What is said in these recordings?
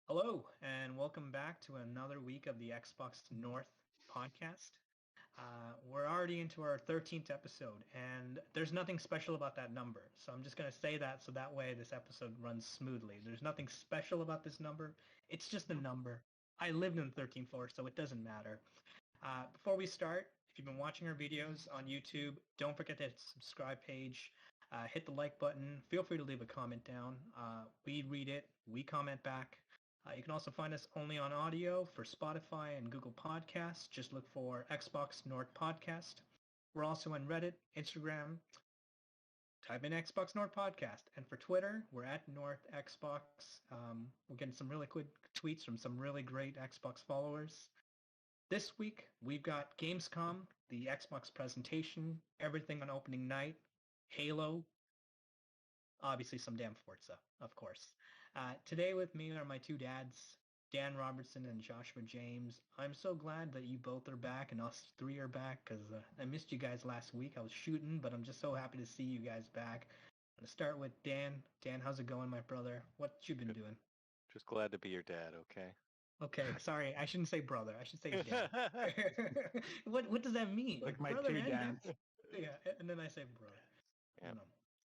Hello, and welcome back to another week of the Xbox North podcast. We're already into our 13th episode, and there's nothing special about that number. So I'm just going to say that so that way this episode runs smoothly. There's nothing special about this number. It's just a number. I lived in the 13th floor, so it doesn't matter. Before we start, if you've been watching our videos on YouTube, don't forget to hit the subscribe page. Hit the like button. Feel free to leave a comment down. We read it. We comment back. You can also find us only on audio for Spotify and Google Podcasts. Just look for Xbox North Podcast. We're also on Reddit, Instagram. Type in Xbox North Podcast. And for Twitter, we're at North Xbox. We're getting some really good tweets from some really great Xbox followers. This week, we've got GamesCom, the Xbox presentation, everything on opening night, Halo, obviously some damn Forza, of course. Today with me are my two dads, Dan Robertson and Joshua James. I'm so glad that you both are back and us three are back because I missed you guys last week. I was shooting, but I'm just so happy to see you guys back. I'm going to start with Dan. Dan, how's it going, my brother? What you been doing? Just glad to be your dad, okay? Okay, sorry, I shouldn't say brother. I should say dad. What does that mean? Like my brother two and dads. Yeah, and then I say brother. Yeah.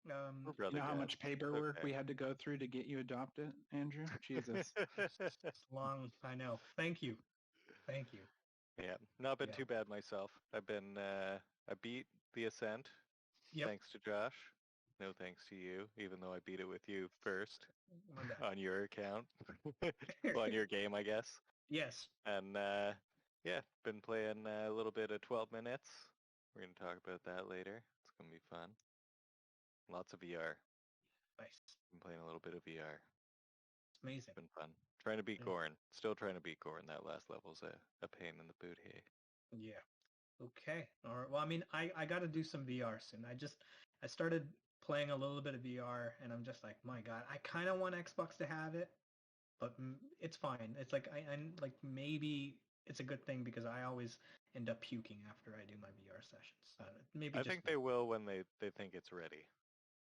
You We're You know how dads. much paperwork Okay. we had to go through to get you adopted, Andrew? Jesus. long, I know. Thank you. Yeah, not been Yeah. too bad myself. I beat the Ascent, Yep. thanks to Josh. No thanks to you, even though I beat it with you first My bad. on your account. Well, on your game, I guess. Yes. And yeah, been playing a little bit of 12 minutes. We're going to talk about that later. It's going to be fun. Lots of VR. Nice. Been playing a little bit of VR. It's amazing. Been fun. Trying to beat Yeah. Goran. Still trying to beat Goran. That last level's a pain in the boot here. Yeah. Okay. All right. Well, I mean, I got to do some VR soon. I started playing a little bit of VR, and I'm just like, my God, I kind of want Xbox to have it, but it's fine. It's like I like maybe it's a good thing because I always end up puking after I do my VR sessions. Maybe I just think me. they will when they think it's ready.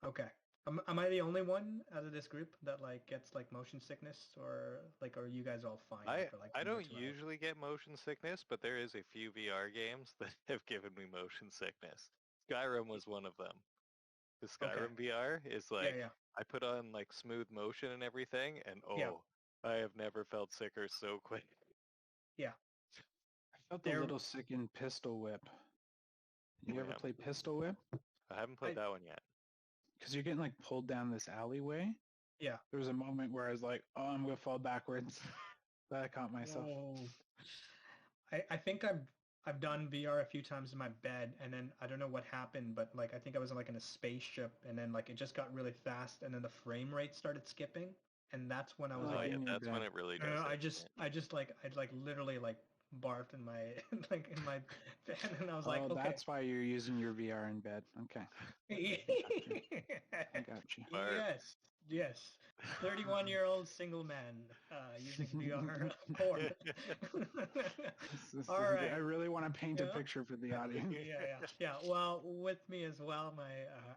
Okay. Am I the only one out of this group that like gets like motion sickness, or like are you guys all fine after like I 1 or don't 2 hours? usually get motion sickness, but there is a few VR games that have given me motion sickness. Skyrim was one of them. The Skyrim VR is like, Yeah. I put on like smooth motion and everything, and Yeah. I have never felt sicker so quick. Yeah. I felt They're- a little sick in Pistol Whip. You ever Yeah. play Pistol Whip? I haven't played that one yet. Because you're getting like pulled down this alleyway. Yeah. There was a moment where I was like, oh, I'm going to fall backwards. But I caught myself. Oh. I think I've done VR a few times in my bed, and then I don't know what happened, but like I think I was like in a spaceship, and then like it just got really fast, and then the frame rate started skipping, and that's when I was Oh, like, yeah. in your That's when bed. it really no, does. no, it. I'd like literally like barfed in my like in my bed, and I was like, Oh, okay. that's why you're using your VR in bed. Okay. I got you. Yes. 31-year-old single man using VR porn. All right. I really want to paint a Yeah. picture for the audience. Yeah. Well, with me as well, my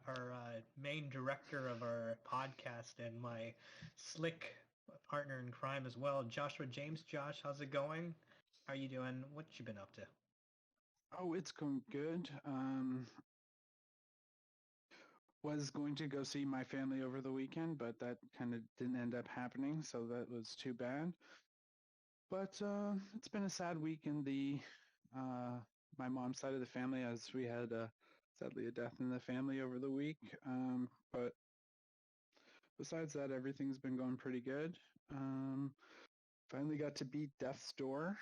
our main director of our podcast and my slick partner in crime as well, Joshua James. Josh, how's it going? How are you doing? What you been up to? Oh, it's going good. Was going to go see my family over the weekend, but that kind of didn't end up happening, so that was too bad. But it's been a sad week in the my mom's side of the family, as we had sadly a death in the family over the week. But besides that, everything's been going pretty good. Finally got to beat Death's Door.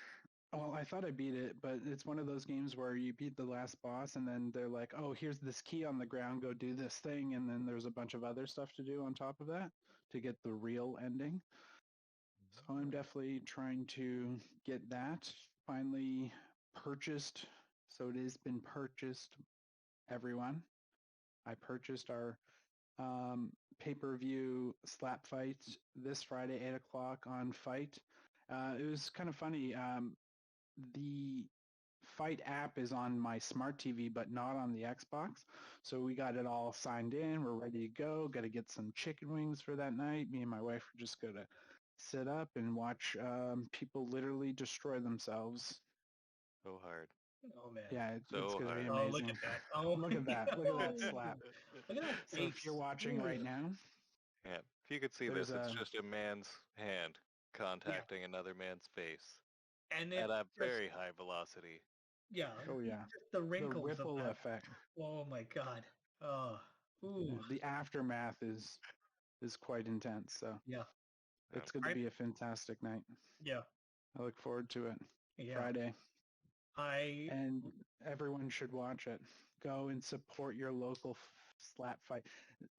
Well, I thought I beat it, but it's one of those games where you beat the last boss and then they're like, oh, here's this key on the ground, go do this thing, and then there's a bunch of other stuff to do on top of that to get the real ending. So I'm definitely trying to get that finally purchased. So it has been purchased, everyone. I purchased our pay-per-view slap fight this Friday, 8 o'clock on Fight. It was kind of funny. The Fight app is on my smart TV, but not on the Xbox. So we got it all signed in. We're ready to go. Got to get some chicken wings for that night. Me and my wife are just going to sit up and watch people literally destroy themselves. So hard. Oh man. Yeah, it's So going to be hard. Oh, amazing. look at that. Oh, Look at that. Look at that slap. Look at that So face. if you're watching right Ooh. now, Yeah. If you could see There's this, it's a- just a man's hand contacting another man's face And at it a just, very high velocity. yeah, oh yeah, just the the wrinkles of ripple that. effect. Oh my god. Oh, ooh, Yeah, the aftermath is quite intense. So yeah, it's going to I, be a fantastic night. yeah, I look forward to it. yeah. Friday, I, and everyone should watch it. Go and support your local slap fight.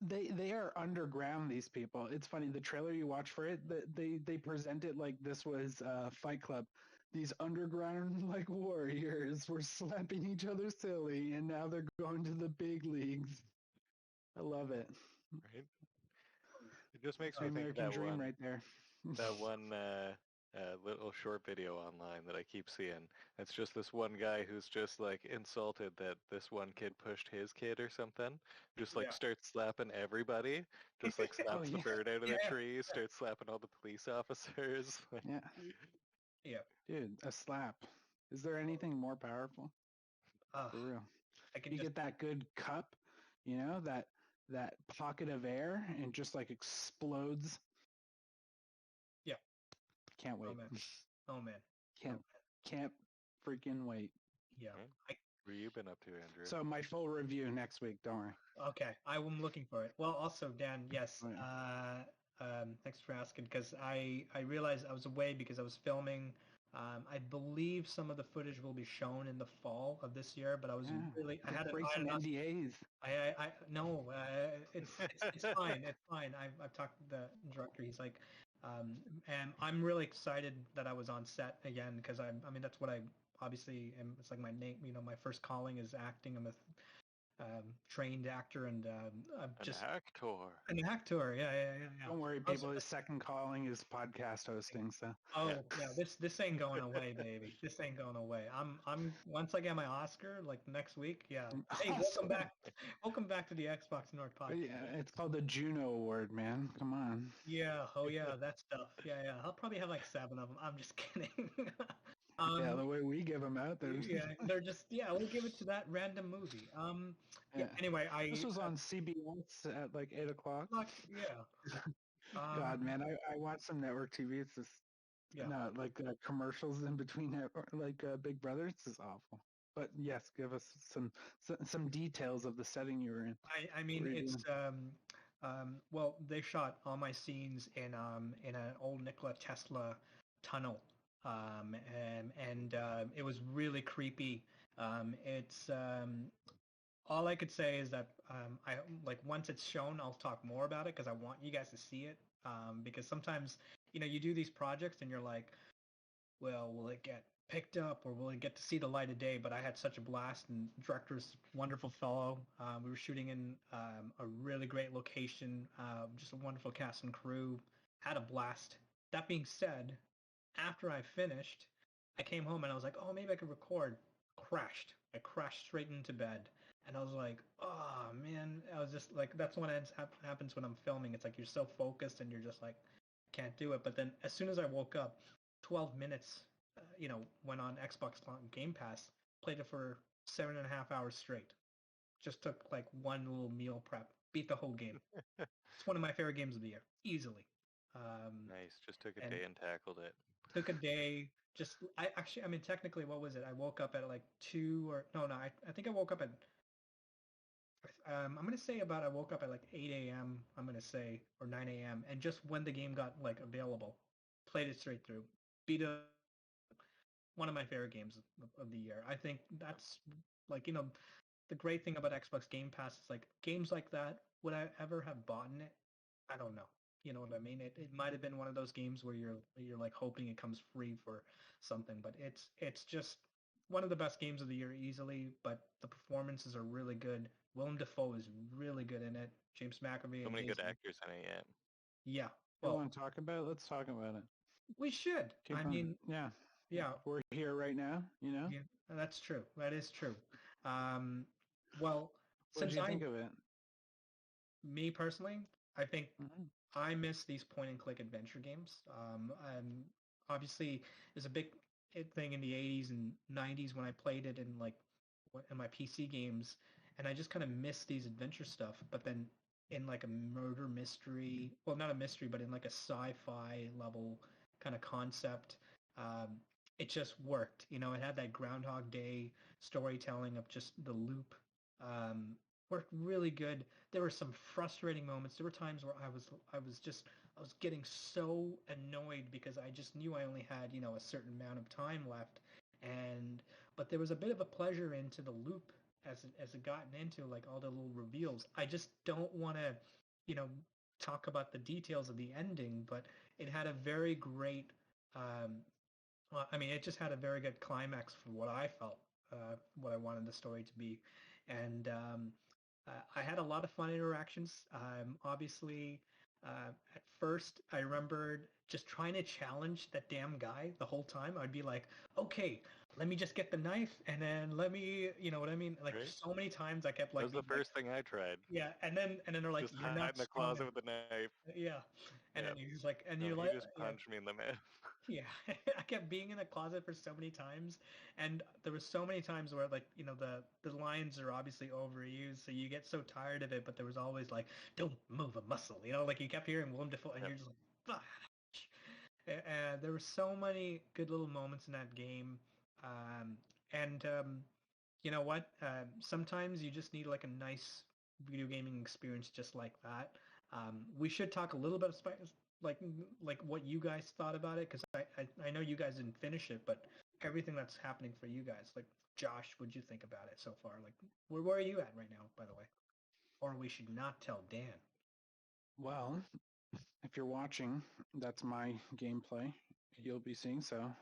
They are underground. These people. It's funny. The trailer you watch for it, they present it like this was Fight Club. These underground like warriors were slapping each other silly, and now they're going to the big leagues. I love it. Right? It just makes The me think of American that dream one, right there. little short video online that I keep seeing. It's just this one guy who's just like insulted that this one kid pushed his kid or something. Just like Yeah. starts slapping everybody. Just like slaps the yeah. bird out of the Yeah. tree. Starts slapping all the police officers. Yeah. yeah. Dude, a slap. Is there anything more powerful? For real. I can You just, get that good cup, that pocket of air and just like explodes. Yeah. Can't wait. oh man, oh man, Can't freaking wait. yeah. Right. What have you been up to, Andrew? So my full review next week, don't worry. Okay, I'm looking for it. Well, also Dan, yes. Oh, Thanks for asking because I realized I was away because I was filming. I believe some of the footage will be shown in the fall of this year, but I was really I had break some NDAs. I no, it's fine. It's fine. I've talked to the director. He's like, and I'm really excited that I was on set again because I mean that's what I obviously am. It's like my name. My first calling is acting. I'm a trained actor, and I'm just an actor. Yeah. Don't worry, people. His second calling is podcast hosting. So. Oh yeah, this ain't going away, baby. This ain't going away. I'm once I get my Oscar, like next week. Yeah. Hey, welcome back. Welcome back to the Xbox North podcast. Yeah, it's called the Juno Award, man. Come on. Yeah. Oh yeah, that stuff. Yeah. I'll probably have like 7 of them. I'm just kidding. Yeah, the way we give them out, they're just we'll give it to that random movie. Yeah. Anyway, this was on CBS at like 8 o'clock. Yeah. God, man, I watch some network TV. It's just like commercials in between, like Big Brother. It's just awful. But yes, give us some details of the setting you were in. I mean, it's well, they shot all my scenes in an old Nikola Tesla tunnel, and it was really creepy. It's all I could say is that I like once it's shown, I'll talk more about it because I want you guys to see it. Because sometimes you do these projects and you're like, well, will it get picked up or will it get to see the light of day? But I had such a blast, and director's wonderful fellow. We were shooting in a really great location, just a wonderful cast and crew. Had a blast. That being said, after I finished, I came home and I was like, oh, maybe I could record. Crashed. I crashed straight into bed. And I was like, oh, man. I was just like, that's when it happens when I'm filming. It's like you're so focused and you're just like, can't do it. But then as soon as I woke up, 12 minutes, went on Xbox Game Pass, played it for 7.5 hours straight. Just took like one little meal prep, beat the whole game. It's one of my favorite games of the year, easily. Nice. Just took a day and tackled it. Took a day. I mean, technically, what was it? I woke up at like 2 or no. I think I woke up at. I'm gonna say I woke up at like 8 a.m. I'm gonna say or 9 a.m. and just when the game got like available, played it straight through, beat a one of my favorite games of the year. I think that's like the great thing about Xbox Game Pass is like games like that. Would I ever have bought it? I don't know. You know what I mean? It might have been one of those games where you're like hoping it comes free for something, but it's just one of the best games of the year easily. But the performances are really good. Willem Dafoe is really good in it. James McAvoy. So many good actors in it yet. Yeah. Well, want to talk about it? Let's talk about it. We should. I mean, yeah. We're here right now. Yeah, that's true. That is true. Well, what do you think of it? Me personally, I think I miss these point and click adventure games. Obviously, there's a big thing in the 80s and 90s when I played it in like in my PC games, and I just kind of miss these adventure stuff. But then in like a murder mystery, well, not a mystery, but in like a sci-fi level kind of concept, um, it just worked. You know, it had that Groundhog Day storytelling of just the loop. Um, Worked really good. There were some frustrating moments. There were times where I was getting so annoyed because I just knew I only had, you know, a certain amount of time left. And but there was a bit of a pleasure into the loop as it gotten into like all the little reveals. I just don't want to, you know, talk about the details of the ending, but it had a very great well, I mean, it just had a very good climax for what I felt, what I wanted the story to be, and I had a lot of fun interactions. Obviously, at first, I remembered just trying to challenge that damn guy the whole time. I'd be like, okay, let me just get the knife, and then let me, you know what I mean? Like Right? so many times, I kept That like was the being like, first thing I tried. yeah, and then they're like, Just you're hide not in the strong closet enough. with the knife. Yeah, and Yeah. then he's like, and No, you're he like, just yeah, punched me in the mouth. yeah, I kept being in the closet for so many times, and there was so many times where like you know the lines are obviously overused, so you get so tired of it. But there was always like, "Don't move a muscle," you know, like you kept hearing Willem Dafoe, and Yep. you're just like, "Fudge." And there were so many good little moments in that game, and you know what? Sometimes you just need like a nice video gaming experience just like that. We should talk a little bit of like like what you guys thought about it because I know you guys didn't finish it, but everything that's happening for you guys, like Josh, what'd you think about it so far? Like, where are you at right now, by the way? Or we should not tell Dan. Well, if you're watching, that's my gameplay. You'll be seeing. So,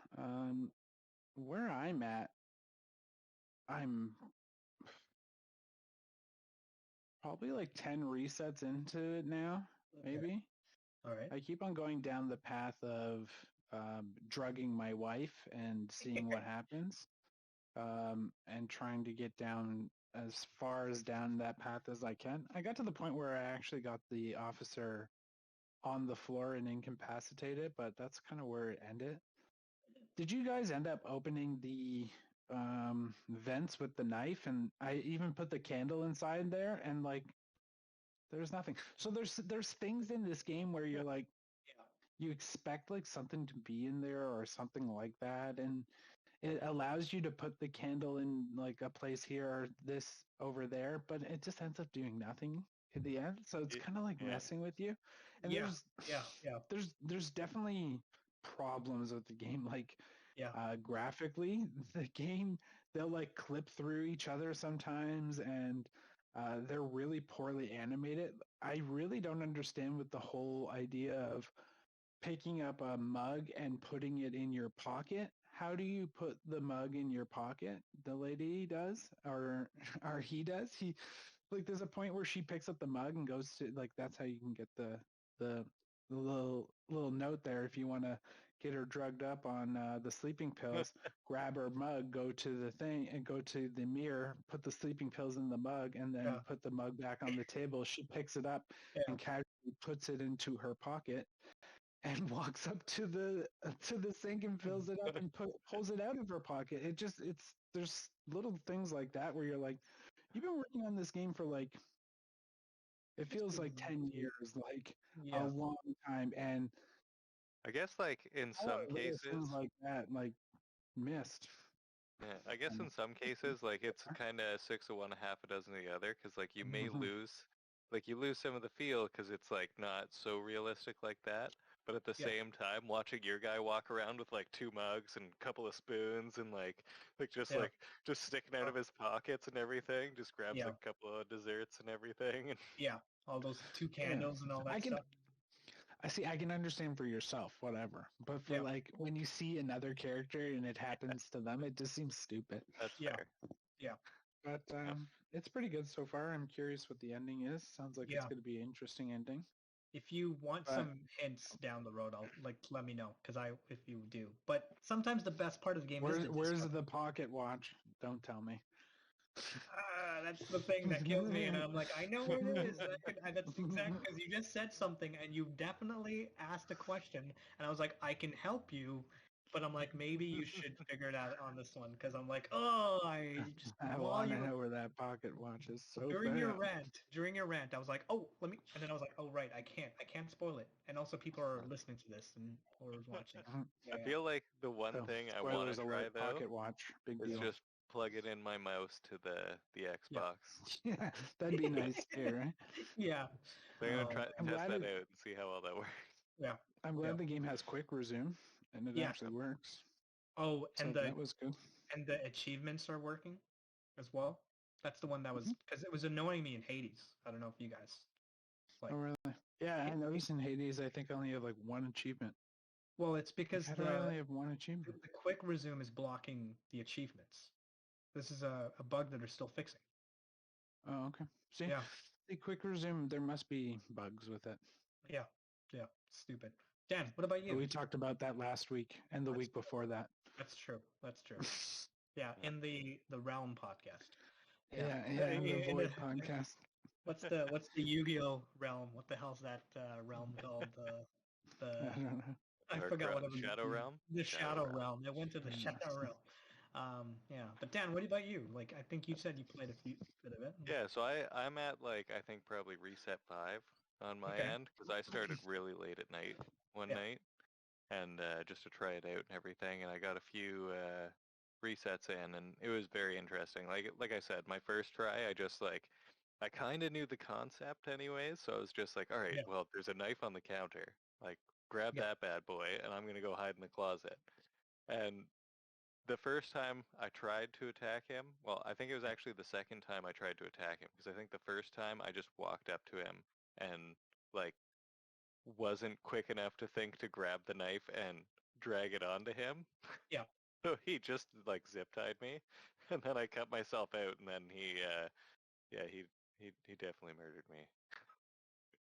where I'm at, I'm probably like 10 resets into it now, Okay. maybe. All right. I keep on going down the path of drugging my wife and seeing what happens, and trying to get down as far as down that path as I can. I got to the point where I actually got the officer on the floor and incapacitated, but that's kind of where it ended. Did you guys end up opening the vents with the knife? And I even put the candle inside there, and like, there's nothing. So there's things in this game where you're like, Yeah. you expect like something to be in there or something like that, and it allows you to put the candle in like a place here or this over there, but it just ends up doing nothing in the end. So it's kind of like Yeah. messing with you. And Yeah. Yeah. Yeah. there's definitely problems with the game, like Yeah. graphically. The game, they'll like clip through each other sometimes, and they're really poorly animated. I really don't understand with the whole idea of picking up a mug and putting it in your pocket. How do you put the mug in your pocket? The lady does, or or he does. He like there's a point where she picks up the mug and goes to like that's how you can get the the little note there if you want to get her drugged up on the sleeping pills. Grab her mug, go to the thing, and go to the mirror, put the sleeping pills in the mug, and then Yeah. put the mug back on the table. She picks it up Yeah. and casually puts it into her pocket and walks up to the sink and fills it up and pulls it out of her pocket. It's there's little things like that where you're like, you've been working on this game for like it feels like 10 years, like a Yeah. long time, and I guess like in all some little cases, things like that like missed. yeah, I guess And, in some cases, like it's kind of six of one, half a dozen of the other, because like you lose some of the feel because it's like not so realistic like that. But at the Yeah. same time, watching your guy walk around with like two mugs and a couple of spoons and Yeah. just sticking out of his pockets and everything, just grabs Yeah. like a couple of desserts and everything. And Yeah. All those two yeah, candles and all I that can stuff. I see. I can understand for yourself, whatever. But for Yeah. like when you see another character and it happens to them, it just seems stupid. that's Yeah. fair. Yeah. But Yep. it's pretty good so far. I'm curious what the ending is. Sounds like it's Yeah. going to be an interesting ending. If you want But some hints down the road, I'll like let me know because if you do. But sometimes the best part of the game is the where's discovery. the pocket watch? Don't tell me. That's the thing that kills me, and I'm like, I know what it is. That's exact because you just said something, and you definitely asked a question, and I was like, I can help you, but I'm like, maybe you should figure it out on this one because I'm like, oh, I just I while want to you know where that pocket watch is so during bad. your rant, I was like, oh, let me, and then I was like, oh, right, I can't spoil it, and also people are listening to this and or watching. I feel like the one So, thing I want to spoilers try alert, though pocket watch, big is deal. just plug it in my mouse to the Yeah. Xbox. Yeah, that'd be nice too, right? Yeah. So I'm gonna Oh, try I'm test glad that it, out and see how well that works. yeah. I'm Yeah. glad the game has quick resume, and it Yeah. actually works. Oh, So that was good. and the achievements are working as well. That's the one that was because it was annoying me in Hades. I don't know if you guys like. Oh, really? Yeah, I It, noticed in Hades, I think I only have like one achievement. well, it's because How do I only have one achievement? the quick resume is blocking the achievements. This is a bug that they're still fixing. Oh, okay. See, Yeah. the quick resume, there must be bugs with it. Yeah. Yeah. Stupid. Dan, what about you? But we talked about that last week and the That's week before that. That's true. That's true. Yeah, in the Realm podcast. Yeah, In the the- Void podcast. what's the Yu-Gi-Oh realm? What the hell's that realm called? The I don't know. I Dark forgot Realm, whatever Shadow Realm, the Shadow Realm. It went to the Shadow Realm. Yeah. But Dan, what about you? Like, I think you said you played a few bit of it. Yeah, so I'm at like I think probably reset 5 on my Okay. end because I started really late at night one Yeah. night and just to try it out and everything, and I got a few resets in, and it was very interesting. Like I said, my first try, I kind of knew the concept anyways, so I was just like, all right, Yeah. well, there's a knife on the counter, like grab Yeah. that bad boy, and I'm gonna go hide in the closet. And the first time I tried to attack him, well, I think it was actually the second time I tried to attack him because I think the first time I just walked up to him and like wasn't quick enough to think to grab the knife and drag it onto him. Yeah. So he just like zip tied me, and then I cut myself out, and then he definitely murdered me.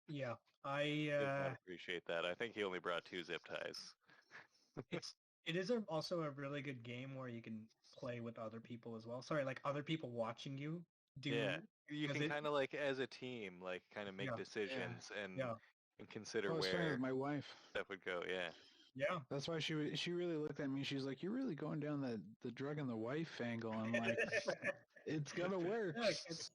Yeah. Did not appreciate that. I think he only brought 2 zip ties. It is also a really good game where you can play with other people as well. Sorry, like other people watching you do. Yeah, you can it, kind of like as a team, like kind of make Yeah. decisions Yeah. and consider I was playing where with my wife. stuff would go. Yeah. Yeah. That's why she really looked at me. She's like, "You're really going down the drug and the wife angle." I'm like, "It's gonna work." Yeah, it's,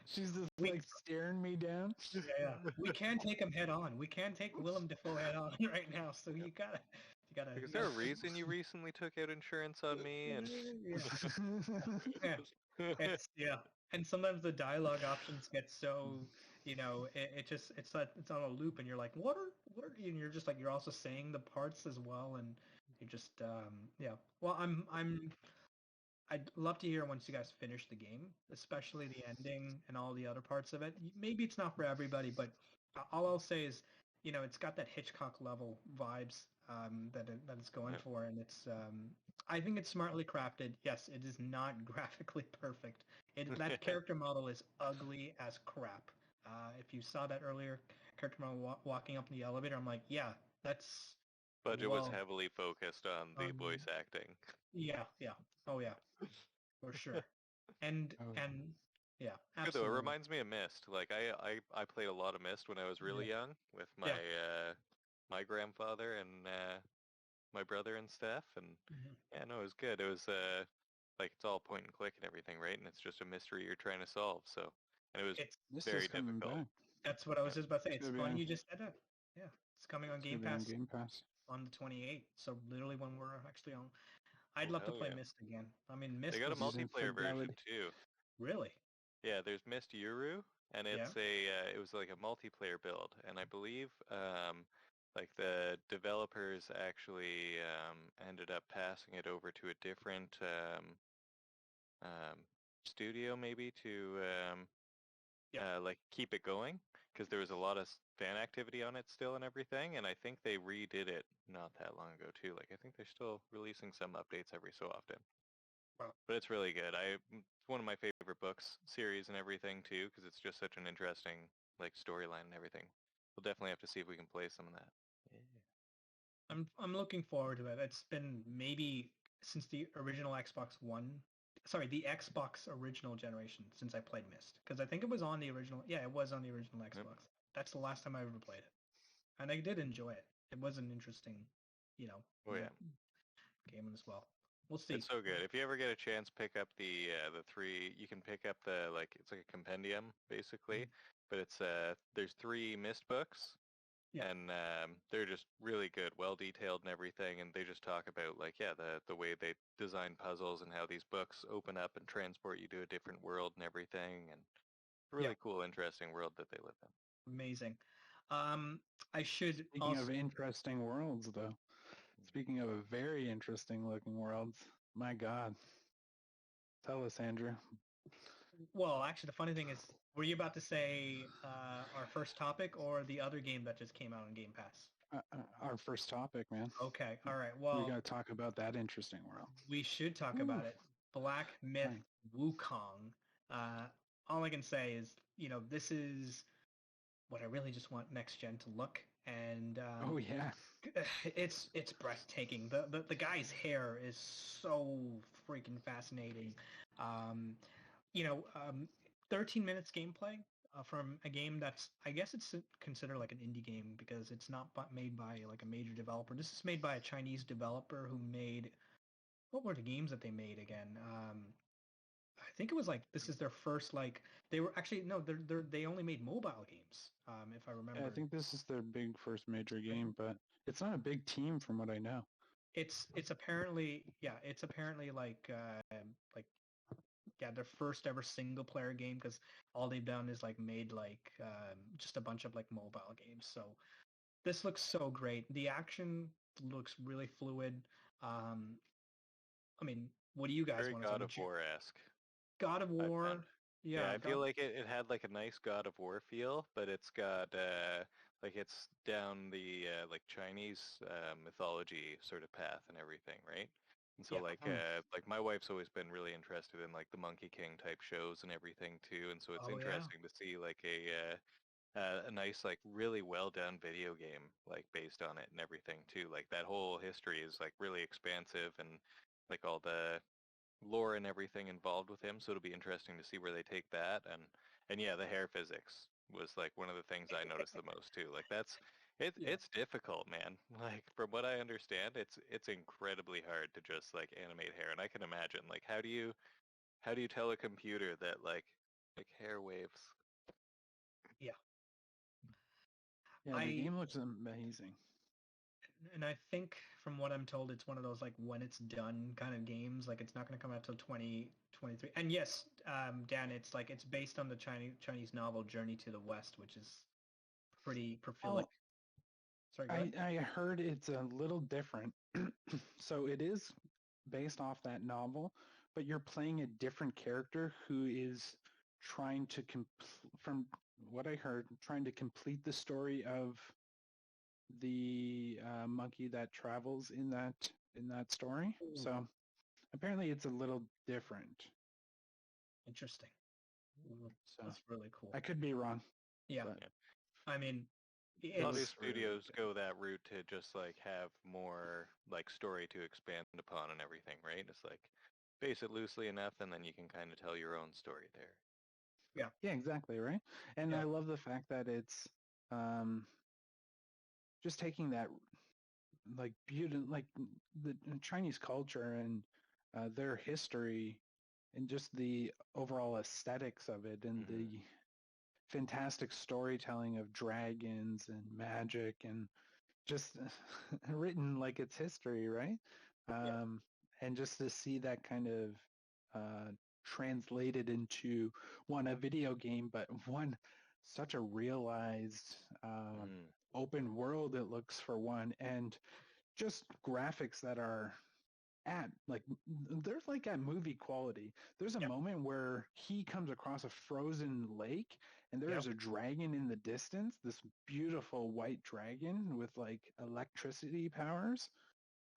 She's just We- like staring me down. yeah. We can take him head on. We can take Willem Dafoe head on right now. So you gotta. Like, is there a reason you recently took out insurance on me? And yeah. And sometimes the dialogue options get so, it's on a loop, and you're like, and you're just like, you're also saying the parts as well, and you just, yeah. Well, I'd love to hear once you guys finish the game, especially the ending and all the other parts of it. Maybe it's not for everybody, but all I'll say is, it's got that Hitchcock level vibes that it's going for, and it's I think it's smartly crafted. Yes, it is not graphically perfect. That character model is ugly as crap. If you saw that earlier, character model walking up in the elevator, I'm like, yeah, that's budget was heavily focused on the voice acting. Yeah, yeah, oh yeah, for sure. And yeah, Good though. It reminds me of Myst. Like I played a lot of Myst when I was really young with my my grandfather and my brother and stuff, and yeah, no, it was good. It was like it's all point and click and everything, right? And it's just a mystery you're trying to solve. So, and it was very difficult. That's what I was just about to say. It's fun. You just said it. Yeah, it's coming on Game Pass. Game Pass on the 28th. So literally when we're actually on. I'd love to play Myst again. I mean, Myst. They got a multiplayer version too. Really? Yeah, there's Myst Uru, and it's it was like a multiplayer build, and I believe like the developers actually ended up passing it over to a different studio maybe to like keep it going because there was a lot of fan activity on it still and everything, and I think they redid it not that long ago too. Like I think they're still releasing some updates every so often. Wow. But it's really good. It's one of my favorite books series and everything too because it's just such an interesting like storyline and everything. We'll definitely have to see if we can play some of that. I'm looking forward to it. It's been maybe since the original Xbox One the Xbox original generation since I played Myst, because I think it was on the original. Yeah, it was on the original Xbox. That's the last time I ever played it, and I did enjoy it. It was an interesting, Oh yeah, game as well. We'll see. it's so good. If you ever get a chance, pick up the three. You can pick up the it's like a compendium basically, but it's there's 3 Myst books. Yeah. And they're just really good, well detailed and everything. And they just talk about the way they design puzzles and how these books open up and transport you to a different world and everything. And really cool, interesting world that they live in. Amazing. I should Speaking also... of interesting worlds, though. Speaking of a very interesting looking world, my God. Tell us, Andrew. Well, actually, the funny thing is, were you about to say our first topic or the other game that just came out on Game Pass? Our first topic, man. Okay, all right. Well, we got to talk about that interesting world. We should talk about it. Black Myth Wukong. All I can say is, this is what I really just want next gen to look. And oh yeah, it's breathtaking. The guy's hair is so freaking fascinating. 13 minutes gameplay from a game that's, I guess it's considered like an indie game because it's not made by like a major developer. This is made by a Chinese developer who made, what were the games that they made again? I think it was like, this is their first, like, they were actually, no, they only made mobile games, if I remember. Yeah, I think this is their big first major game, but it's not a big team from what I know. It's apparently, like their first ever single player game, because all they've done is like made like just a bunch of like mobile games. So this looks so great. The action looks really fluid. I mean, what do you guys want to say? Very God of War-esque. God of War. Yeah, I feel like it had like a nice God of War feel, but it's got like it's down the like Chinese mythology sort of path and everything, right? And so like my wife's always been really interested in like the Monkey King type shows and everything too, and so it's interesting to see like a nice like really well done video game like based on it and everything too. Like that whole history is like really expansive and like all the lore and everything involved with him, so it'll be interesting to see where they take that. And yeah, the hair physics was like one of the things I noticed the most too. Like it's difficult, man. Like from what I understand, it's incredibly hard to just like animate hair. And I can imagine like how do you tell a computer that like hair waves? Yeah. Yeah, the game looks amazing. And I think from what I'm told, it's one of those like when it's done kind of games. Like it's not going to come out till 2023. And yes, Dan, it's like it's based on the Chinese novel Journey to the West, which is pretty prolific. Sorry, I heard it's a little different. So it is based off that novel, but you're playing a different character who is trying to from what I heard, trying to complete the story of the monkey that travels in that story. Ooh. So apparently it's a little different. Interesting. So that's really cool. I could be wrong. Yeah. I mean, a lot of studios go that route to just like have more like story to expand upon and everything, right? It's like base it loosely enough and then you can kind of tell your own story there. Yeah. Yeah, exactly, right? And I love the fact that it's just taking that like beauty, like the Chinese culture and their history and just the overall aesthetics of it and the fantastic storytelling of dragons and magic and just written like it's history, right? And just to see that kind of translated into a video game, but such a realized open world it looks for one, and just graphics that are they're like at movie quality. There's a moment where he comes across a frozen lake and there's a dragon in the distance, this beautiful white dragon with like electricity powers.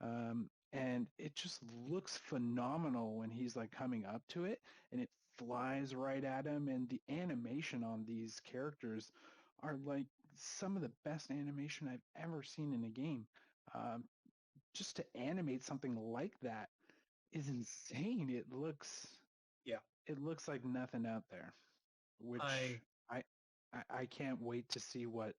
And it just looks phenomenal when he's like coming up to it and it flies right at him. And the animation on these characters are like some of the best animation I've ever seen in a game. Just to animate something like that is insane. It looks Yeah. it looks like nothing out there, which I I can't wait to see what,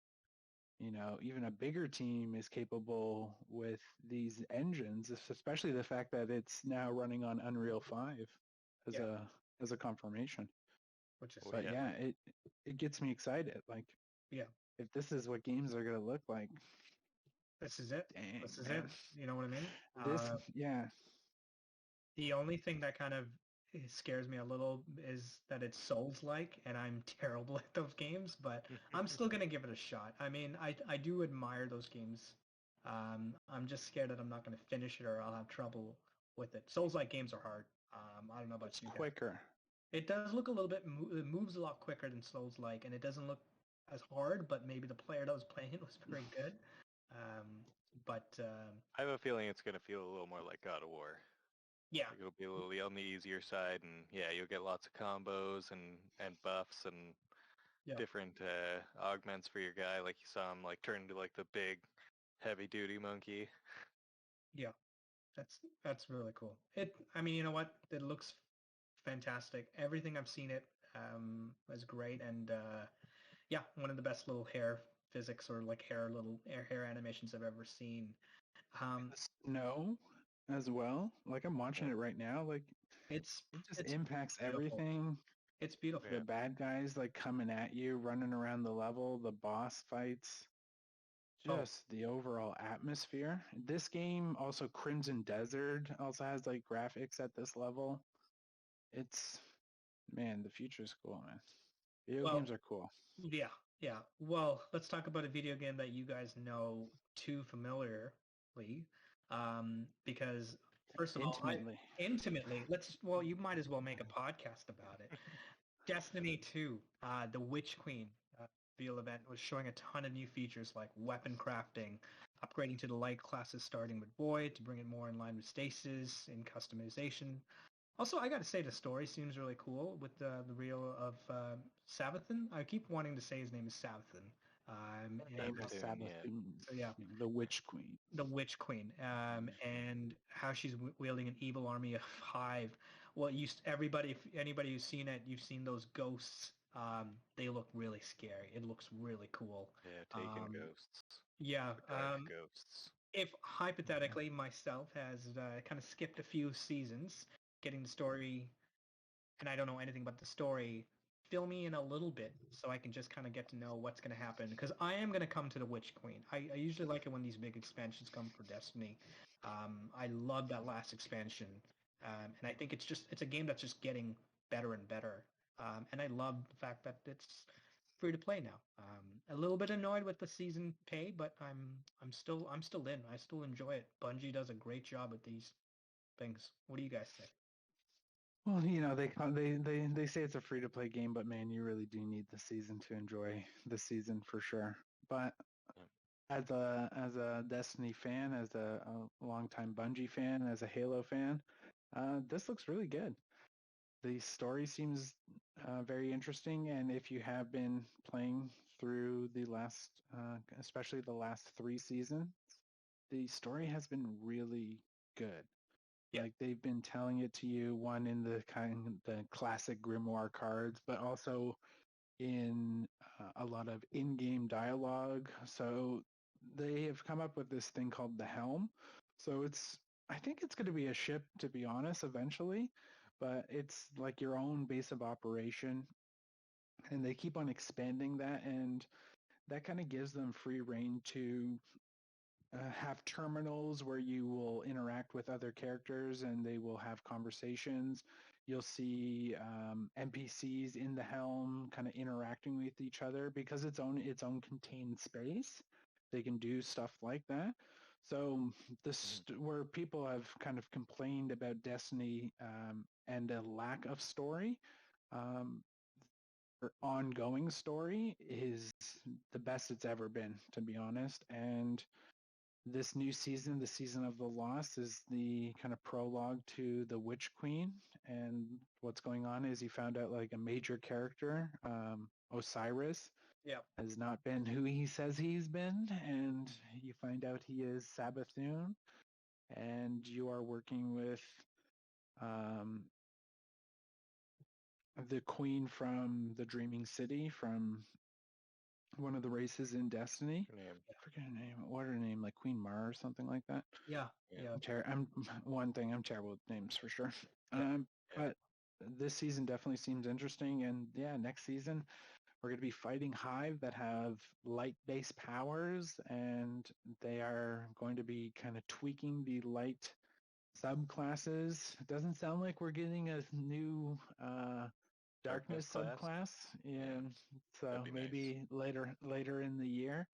even a bigger team is capable with these engines, especially the fact that it's now running on Unreal 5 as Yeah. a confirmation. which is Oh, But yeah. yeah, it gets me excited. Like, yeah. if this is what games are going to look like, This is it. dang, This is it. man. You know what I mean? This, yeah, The only thing that kind of scares me a little is that it's Souls-like, and I'm terrible at those games, but I'm still going to give it a shot. I mean, I do admire those games. I'm just scared that I'm not going to finish it or I'll have trouble with it. Souls-like games are hard. I don't know about it's you guys. quicker. It does look a little bit, it moves a lot quicker than Souls-like, and it doesn't look as hard, but maybe the player that was playing it was very good. Um, but I have a feeling it's going to feel a little more like God of War. yeah, Like it'll be a little on the easier side, and yeah, you'll get lots of combos and buffs and yeah. different augments for your guy. Like you saw him like turn into like the big heavy duty monkey. Yeah, that's really cool. I mean, you know what? It looks fantastic. Everything I've seen it is great, and yeah, one of the best little hair physics or like hair animations I've ever seen. Um, The snow as well. Like, I'm watching Yeah. it right now. Like, it's it just it's impacts beautiful. everything. It's beautiful. The bad guys like coming at you, running around the level, the boss fights, Oh, just the overall atmosphere. This game also, Crimson Desert also has like graphics at this level. It's, man, the future's cool, man. Video well, games are cool. yeah, yeah. Well, let's talk about a video game that you guys know too familiarly, because first of all, I Intimately. intimately well, you might as well make a podcast about it. Destiny 2, the Witch Queen reveal event was showing a ton of new features like weapon crafting, upgrading to the light classes starting with Void to bring it more in line with Stasis and customization. Also, I got to say the story seems really cool with the reveal of Sabathan. I keep wanting to say his name is Sabathan. Name And is Savathun, yeah. Savathun, so yeah, the Witch Queen. the Witch Queen, and how she's wielding an evil army of hive. Well, everybody, if anybody who's seen it, you've seen those ghosts. They look really scary. It looks really cool. Yeah, taken ghosts. Yeah. Or dark ghosts. If hypothetically myself has kind of skipped a few seasons, getting the story, and I don't know anything about the story, fill me in a little bit so I can just kind of get to know what's going to happen. Because I am going to come to the Witch Queen. I usually like it when these big expansions come for Destiny. I love that last expansion. And I think it's a game that's just getting better and better. And I love the fact that it's free to play now. A little bit annoyed with the season pay, but I'm still in. I still enjoy it. Bungie does a great job with these things. What do you guys think? Well, they say it's a free to play game, but man, you really do need the season to enjoy the season for sure. But Yeah. as a Destiny fan, as a longtime Bungie fan, as a Halo fan, this looks really good. The story seems very interesting, and if you have been playing through the last, especially the last 3 seasons, the story has been really good. Yeah, Like, they've been telling it to you, one in the classic grimoire cards, but also in a lot of in-game dialogue. So they have come up with this thing called the Helm. So I think it's going to be a ship, to be honest, eventually, but it's like your own base of operation, and they keep on expanding that, and that kind of gives them free reign to have terminals where you will interact with other characters and they will have conversations. You'll see NPCs in the helm kind of interacting with each other because its own contained space. They can do stuff like that. So where people have kind of complained about Destiny and a lack of story, um, or ongoing story is the best it's ever been, to be honest. And this new season, the season of the lost, is the kind of prologue to the Witch Queen. And what's going on is you found out like a major character, Osiris, yeah, has not been who he says he's been, and you find out he is Sabathun, and you are working with um, the queen from the Dreaming City from one of the races in Destiny. Her name. I forget her name. What her name? Like Queen Mar or something like that. Yeah, Yeah. yeah. I'm I'm terrible with names for sure. Yeah. But this season definitely seems interesting, and yeah, next season we're going to be fighting Hive that have light-based powers, and they are going to be kind of tweaking the light subclasses. It doesn't sound like we're getting a new darkness Darkness class? subclass. Yeah, so That'd be maybe later in the year.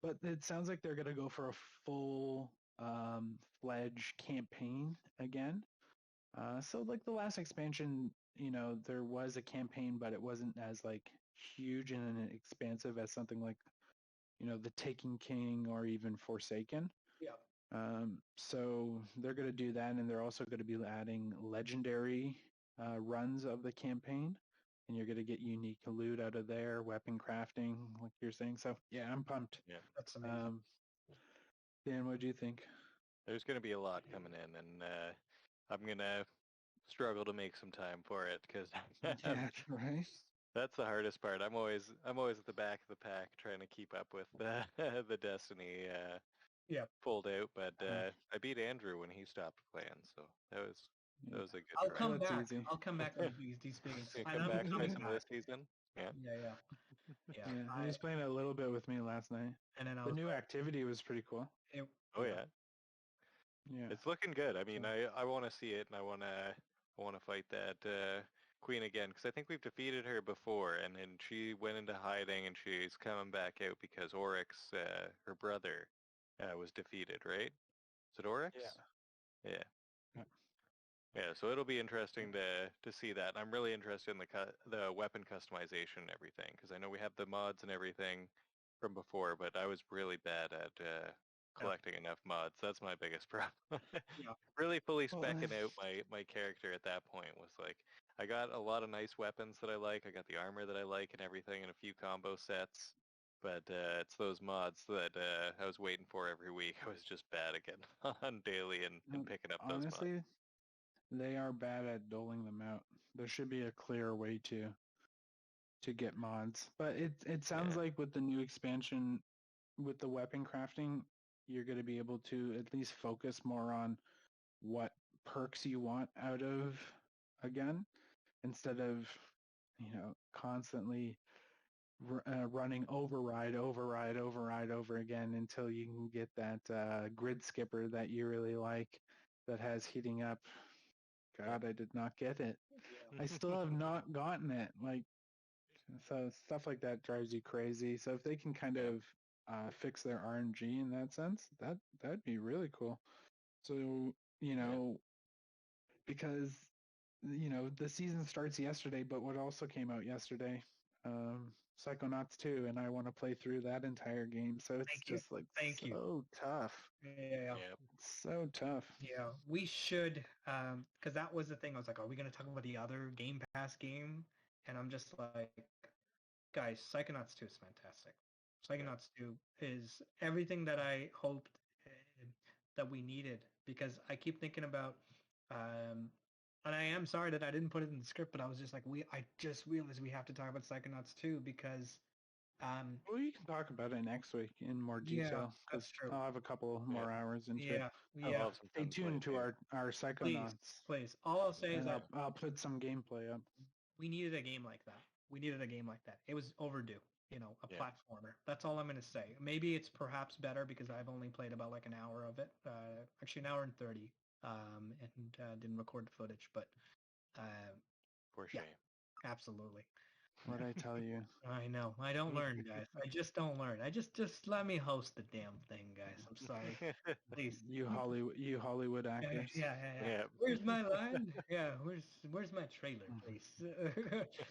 But it sounds like they're going to go for a full fledged campaign again. So like the last expansion, there was a campaign, but it wasn't as like huge and expansive as something like, the Taken King or even Forsaken. Yeah. So they're going to do that, and they're also going to be adding legendary runs of the campaign, and you're going to get unique loot out of there, weapon crafting, like you're saying. So yeah, I'm pumped. Yeah. That's amazing. Dan, what do you think? There's going to be a lot coming in, and I'm going to struggle to make some time for it because Yeah, right. that's the hardest part. I'm always at the back of the pack trying to keep up with the Destiny pulled out, but I beat Andrew when he stopped playing, so that was a good I'll try. come That's back. easy. I'll come back to these He's biggings. gonna And come I'm back coming play some back. this season. Yeah. Yeah. Yeah, he was playing a little bit with me last night. And then I The was new like, activity was pretty cool. Oh yeah. Yeah. It's looking good. I mean, So- I want to see it, and I want to fight that queen again because I think we've defeated her before, and then she went into hiding, and she's coming back out because Oryx, her brother, was defeated. Right? Is it Oryx? Yeah. Yeah. Yeah. Yeah. So it'll be interesting to see that. And I'm really interested in the weapon customization and everything because I know we have the mods and everything from before, but I was really bad at collecting enough mods. That's my biggest problem. Yeah. Really fully Well, specking out my character at that point was like, I got a lot of nice weapons that I like. I got the armor that I like and everything and a few combo sets. But it's those mods that I was waiting for every week. I was just bad again on daily and picking up those mods. honestly, they are bad at doling them out. There should be a clearer way to get mods. But it sounds Yeah. like with the new expansion with the weapon crafting, you're going to be able to at least focus more on what perks you want out of a gun instead of, constantly running override over again until you can get that grid skipper that you really like that has heating up. God, I did not get it. I still have not gotten it. Like, so stuff like that drives you crazy. So if they can kind Yeah. of fix their RNG in that sense, that'd be really cool. So, because the season starts yesterday, but what also came out yesterday, Psychonauts 2, and I want to play through that entire game. So it's Thank you. just like Thank you. so tough. Yeah. It's so tough. Yeah, we should, because that was the thing. I was like, are we going to talk about the other Game Pass game? And I'm just like, guys, Psychonauts 2 is fantastic. Psychonauts 2 is everything that I hoped that we needed because I keep thinking about, and I am sorry that I didn't put it in the script, but I was just like, I just realized we have to talk about Psychonauts 2 because, Well, you can talk about it next week in more yeah, detail because that's true. I'll have a couple more hours into it. I'll Yeah. have some Stay fun playing tuned to too. our Please, Psychonauts, please. All I'll say is and that I'll put some gameplay up. we needed a game like that. We needed a game like that. It was overdue, a platformer. That's all I'm going to say. Maybe it's perhaps better because I've only played about like an hour of it. Actually, an hour and 30, and didn't record the footage. But For shame. absolutely. What'd I tell you? I know. I don't learn, guys. I just don't learn. I just let me host the damn thing, guys. I'm sorry. Please. You Hollywood actors. Yeah. Yeah. Where's my line? Yeah. Where's my trailer, please?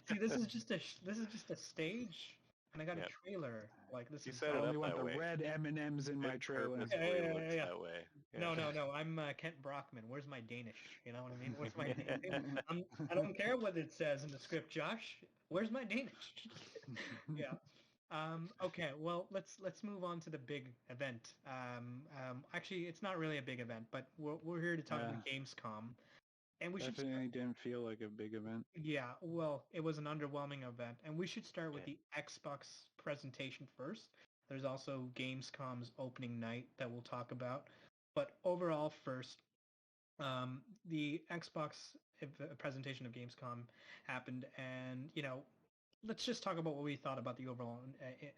See, this is just a stage, and I got a trailer. Like this You is. set I it only up want that the way. red M&Ms in my It trailer. purposefully Yeah. looks that way. No. Yeah. I'm Kent Brockman. Where's my Danish? You know what I mean? Where's my Danish? I don't care what it says in the script, Josh. Where's my Danish? Yeah. Okay. Well, let's move on to the big event. Actually, it's not really a big event, but we're here to talk about Gamescom. And we should Definitely didn't feel like a big event. Yeah, well, it was an underwhelming event, and we should start with Yeah. the Xbox presentation first. There's also Gamescom's opening night that we'll talk about, but overall first, the Xbox presentation of Gamescom happened, and let's just talk about what we thought about the overall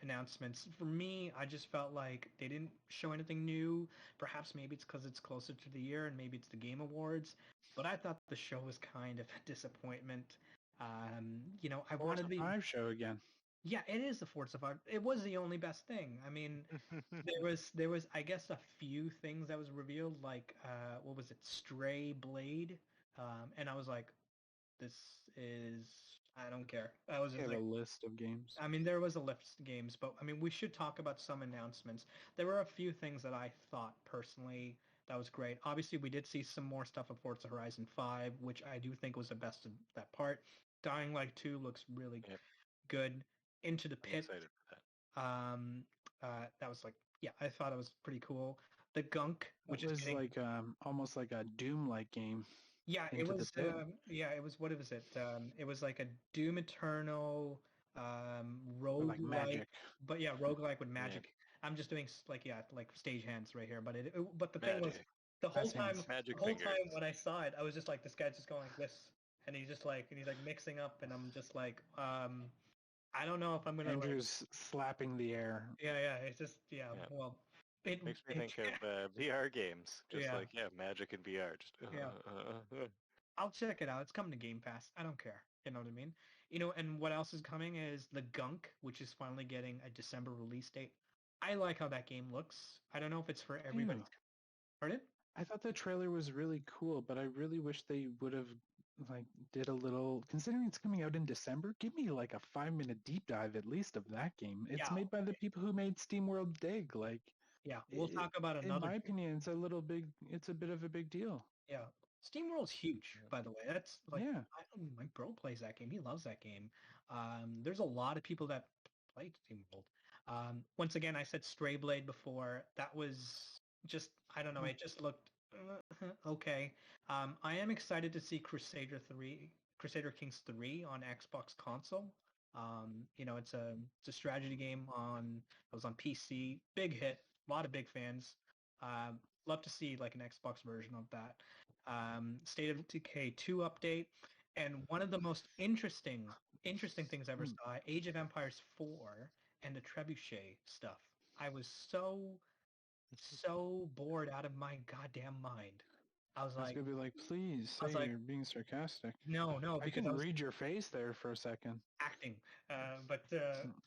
announcements. For me, I just felt like they didn't show anything new. Perhaps maybe it's because it's closer to the year and maybe it's the Game Awards. But I thought the show was kind of a disappointment. I wanted Forza to be. 5 show again. Yeah, it is the Forza 5. It was the only best thing. I mean, there was I guess a few things that was revealed, like what was it, Stray Blade, and I was like, this is I don't care. I was We just have a like, list of games. I mean, there was a list of games, but I mean, we should talk about some announcements. There were a few things that I thought personally that was great. Obviously, we did see some more stuff of Forza Horizon 5, which I do think was the best of that part. Dying Light 2 looks really Yep. good. Into the I'm Pit, excited for that. that was like, yeah, I thought it was pretty cool. The Gunk, It which is was getting, like almost like a Doom-like game. yeah, it Into the was, Pit. it was, what was it? It was like a Doom Eternal, Like roguelike, magic. but yeah, roguelike with Yeah. magic. I'm just doing like, yeah, like stage hands right here, but but the thing was, Magic. the whole Best time, hands. Magic the whole fingers. time when I saw it, I was just like, this guy's just going like this, and he's like mixing up, and I'm just like, I don't know if I'm gonna like, Andrew's slapping the air. yeah, it's just, yeah, Yeah. well, it, Makes me think of VR games. Just yeah, like, Magic and VR. Just, yeah. I'll check it out. It's coming to Game Pass. I don't care. You know what I mean? And what else is coming is the Gunk, which is finally getting a December release date. I like how that game looks. I don't know if it's for everybody. Pardon? I thought the trailer was really cool, but I really wish they would have like did a little. Considering it's coming out in December, give me like a 5-minute deep dive at least of that game. It's Yeah, made by the people who made SteamWorld Dig. Like, yeah. We'll talk about in another. my opinion, it's a little big. It's a bit of a big deal. Yeah. SteamWorld's huge, by the way. That's like, Yeah. my bro plays that game. He loves that game. There's a lot of people that play SteamWorld. Once again, I said Stray Blade before. That was just, I don't know. It just looked okay. I am excited to see Crusader Kings 3 on Xbox console. It's a strategy game it was on PC. Big hit. A lot of big fans. Love to see like an Xbox version of that. State of Decay 2 update, and one of the most interesting things I ever saw, Age of Empires 4 and the Trebuchet stuff. I was so bored out of my goddamn mind. I was I was like, gonna be like, please I was say like, you're being sarcastic. no, I because can I was read your face there for a second. acting. But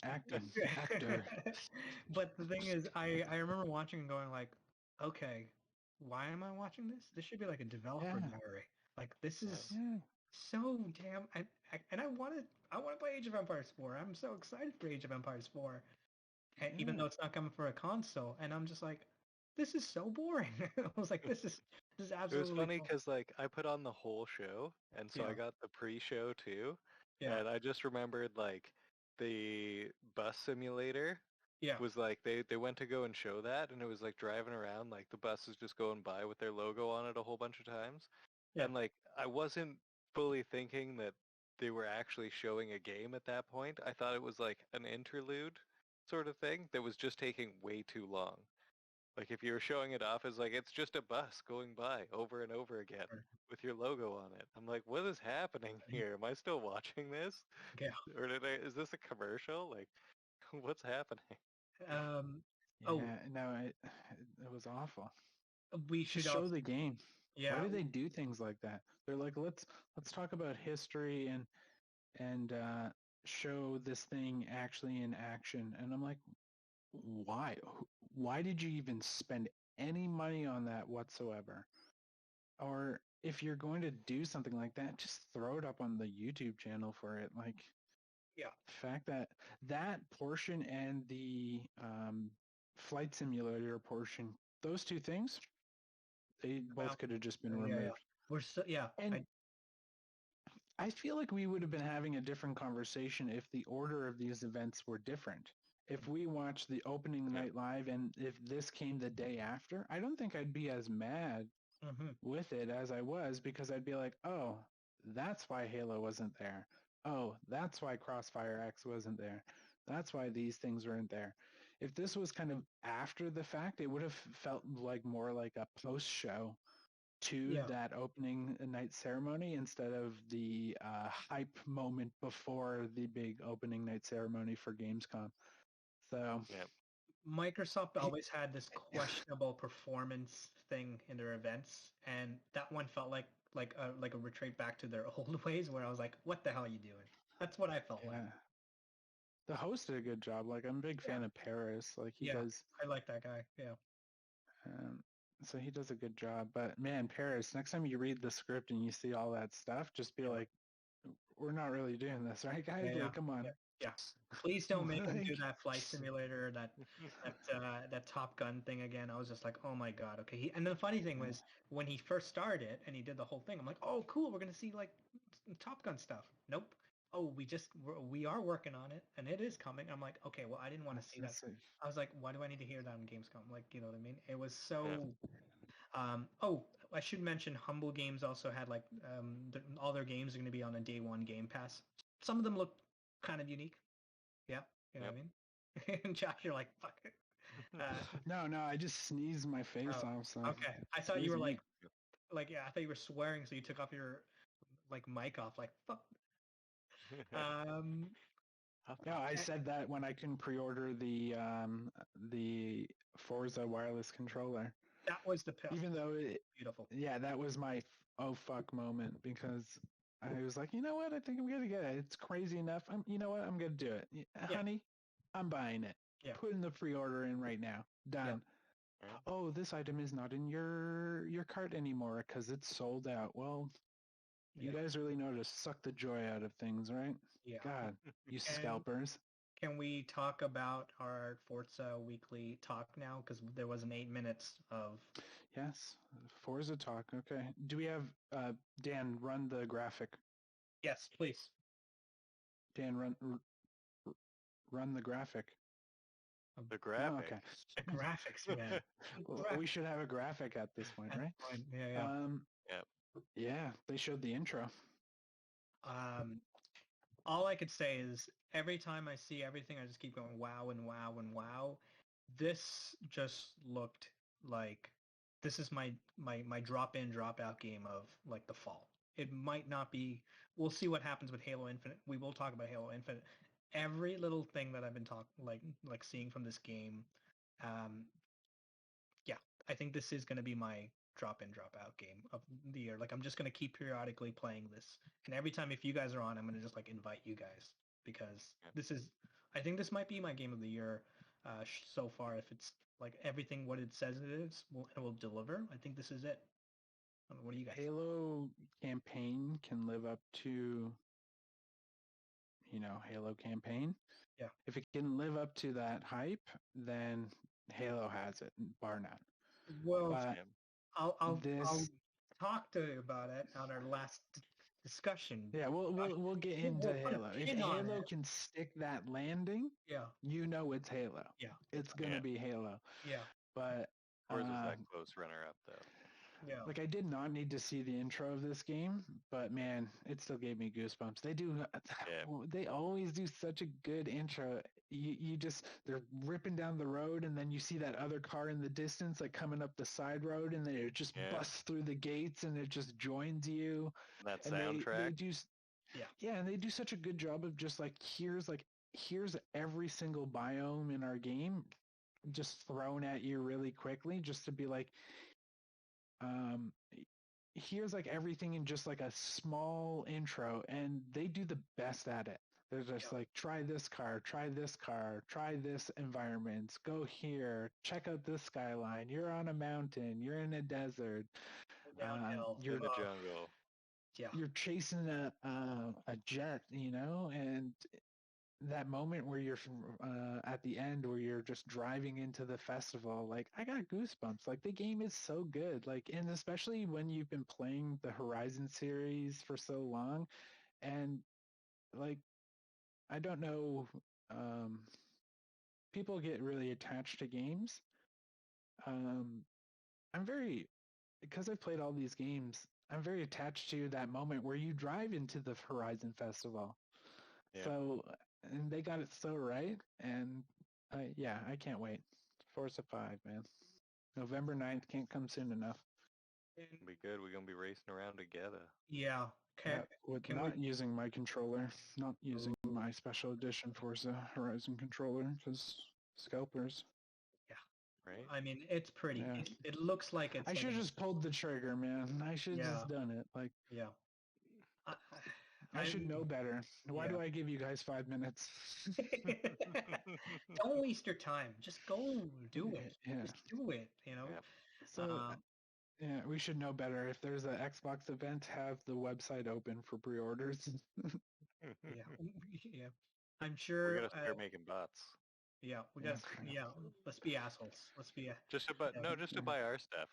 Acting, actor. but the thing is, I remember watching and going like, okay, why am I watching this? This should be like a developer Yeah. diary. Like this is Yeah. so damn. I want to play Age of Empires 4. I'm so excited for Age of Empires 4, even Yeah. though it's not coming for a console. And I'm just like, this is so boring. I was like, this is It was absolutely funny cool. because like I put on the whole show, and so I Yeah. got the pre-show too, Yeah, and I just remembered like the bus simulator yeah, was like they went to go and show that, and it was like driving around, like the bus is just going by with their logo on it a whole bunch of times, yeah. and like I wasn't fully thinking that they were actually showing a game at that point. I thought it was like an interlude sort of thing that was just taking way too long. Like if you were showing it off as like it's just a bus going by over and over again Sure. with your logo on it. I'm like, what is happening here? Am I still watching this? Yeah. Or is this a commercial? Like what's happening? Um. Oh, Yeah. No, it was awful. we Just should show also. the game. Why Yeah. do they do things like that? They're like, let's talk about history and show this thing actually in action. And I'm like, why? Why did you even spend any money on that whatsoever? Or if you're going to do something like that, just throw it up on the YouTube channel for it. Like, Yeah. the fact that that portion and the flight simulator portion, those two things, they Well, both could have just been yeah. removed. We're so yeah. And I feel like we would have been having a different conversation if the order of these events were different. If we watched the opening Yeah. night live and if this came the day after, I don't think I'd be as mad with it as I was, because I'd be like, oh, that's why Halo wasn't there. Oh, that's why Crossfire X wasn't there. That's why these things weren't there. If this was kind of after the fact, it would have felt like more like a post show to Yeah. that opening night ceremony instead of the hype moment before the big opening night ceremony for Gamescom. So Yep. Microsoft always had this questionable performance thing in their events, and that one felt like a retreat back to their old ways, where I was like, "What the hell are you doing?" That's what I felt like. yeah, the host did a good job. Like I'm a big Yeah, fan of Paris. Like he yeah, does. I like that guy. Yeah, Um, so he does a good job. But man, Paris, next time you read the script and you see all that stuff, just be yeah, like, we're not really doing this, right, guys? yeah, yeah, Like, come on. yeah, yeah. Please don't make him do Like, that flight simulator, that Top Gun thing again. I was just like, oh my god, okay. And the funny thing was when he first started and he did the whole thing, I'm like, oh cool, we're gonna see like Top Gun stuff. Nope. Oh, we are working on it and it is coming. I'm like, okay, well I didn't want to see that. I was like, why do I need to hear that on Gamescom? Like, you know what I mean? It was Yeah. so. Oh, I should mention Humble Games also had like all their games are going to be on a day one Game Pass. Some of them look kind of unique. Yeah, you know Yep. what I mean? And Josh, you're like, fuck it. no, I just sneezed my face Oh, off. So okay. I thought you excuse were me. yeah, I thought you were swearing, so you took off your like mic off, like fuck. Um, No, I said that when I couldn't pre-order the Forza wireless controller. that was the Even though beautiful. yeah, that was my oh fuck moment, because I was like, you know what, I think I'm gonna get it. It's crazy enough. You know what, I'm gonna do it, Yeah, honey. I'm buying it. yeah, Putting the pre-order in right now. yeah, Done. Oh, this item is not in your cart anymore because it's sold out. Well, you yeah, guys really know to suck the joy out of things, right? yeah. God, you And scalpers. can we talk about our Forza weekly talk now? Because there was an 8 minutes of. Yes, Forza talk. Okay. Do we have Dan run the graphic? Yes, please. Dan run the graphic. The Oh, graphic. okay. The graphics, man. We should have a graphic at this point, right? Yeah, yeah. Yep. Yeah, they showed the intro. All I could say is every time I see everything, I just keep going wow and wow and wow. This just looked like this is my drop in drop out game of like the fall. It might not be. We'll see what happens with Halo Infinite. We will talk about Halo Infinite. Every little thing that I've been like seeing from this game, um, yeah, I think this is going to be my drop in drop out game of the year. Like I'm just going to keep periodically playing this, and every time if you guys are on, I'm going to just like invite you guys because Yep. this is. I think this might be my game of the year so far. If it's like everything what it says it is, it will deliver. I think this is it. What do you guys? Halo campaign can live up to, Halo campaign. Yeah. If it can live up to that hype, then Halo has it, bar none. Well, But I'll this, talk to you about it on our last discussion. yeah, we'll get into We'll put a Halo. If pin on Halo it. can stick that landing, Yeah, you know it's Halo. yeah, It's gonna Yeah. be Halo. yeah, But Forza's that close runner-up, though. yeah. like I did not need to see the intro of this game, but man, it still gave me goosebumps. They always do such a good intro. You just they're ripping down the road, and then you see that other car in the distance, like coming up the side road, and then it just busts through the gates, and it just joins you. That And soundtrack. they do, yeah, and they do such a good job of just here's every single biome in our game, just thrown at you really quickly, just to be like, um, here's like everything in just like a small intro, and they do the best at it. They're just like, try this car, try this environment, go here, check out this skyline. You're on a mountain, you're in a desert, Downhill. In the jungle. Yeah. you're chasing a jet, and that moment where you're at the end where you're just driving into the festival, like I got goosebumps. Like the game is so good, like, and especially when you've been playing the Horizon series for so long, and like I don't know, people get really attached to games. I'm very because I've played all these games, I'm very attached to that moment where you drive into the Horizon Festival. Yeah. So, and they got it so right. And yeah, I can't wait. Forza 5, man. November 9th can't come soon enough. It'll be good. We're going to be racing around together. Yeah. Yeah, with can not we? using my controller, not using my special edition Forza Horizon controller, because scalpers. Right? I mean, it's pretty. Yeah. It looks like it's I like should have just pulled the trigger, man. I should have Yeah. just done it. Like, yeah. I should know better. Why do I give you guys 5 minutes? Don't waste your time. Just go do it. Yeah. Just do it. Yeah. So, yeah, we should know better. If there's an Xbox event, have the website open for pre-orders. yeah. Yeah. I'm We're sure. going to start making bots. Yeah, we got. Yeah, let's be assholes. Let's be. Just to buy, no, just to buy our stuff.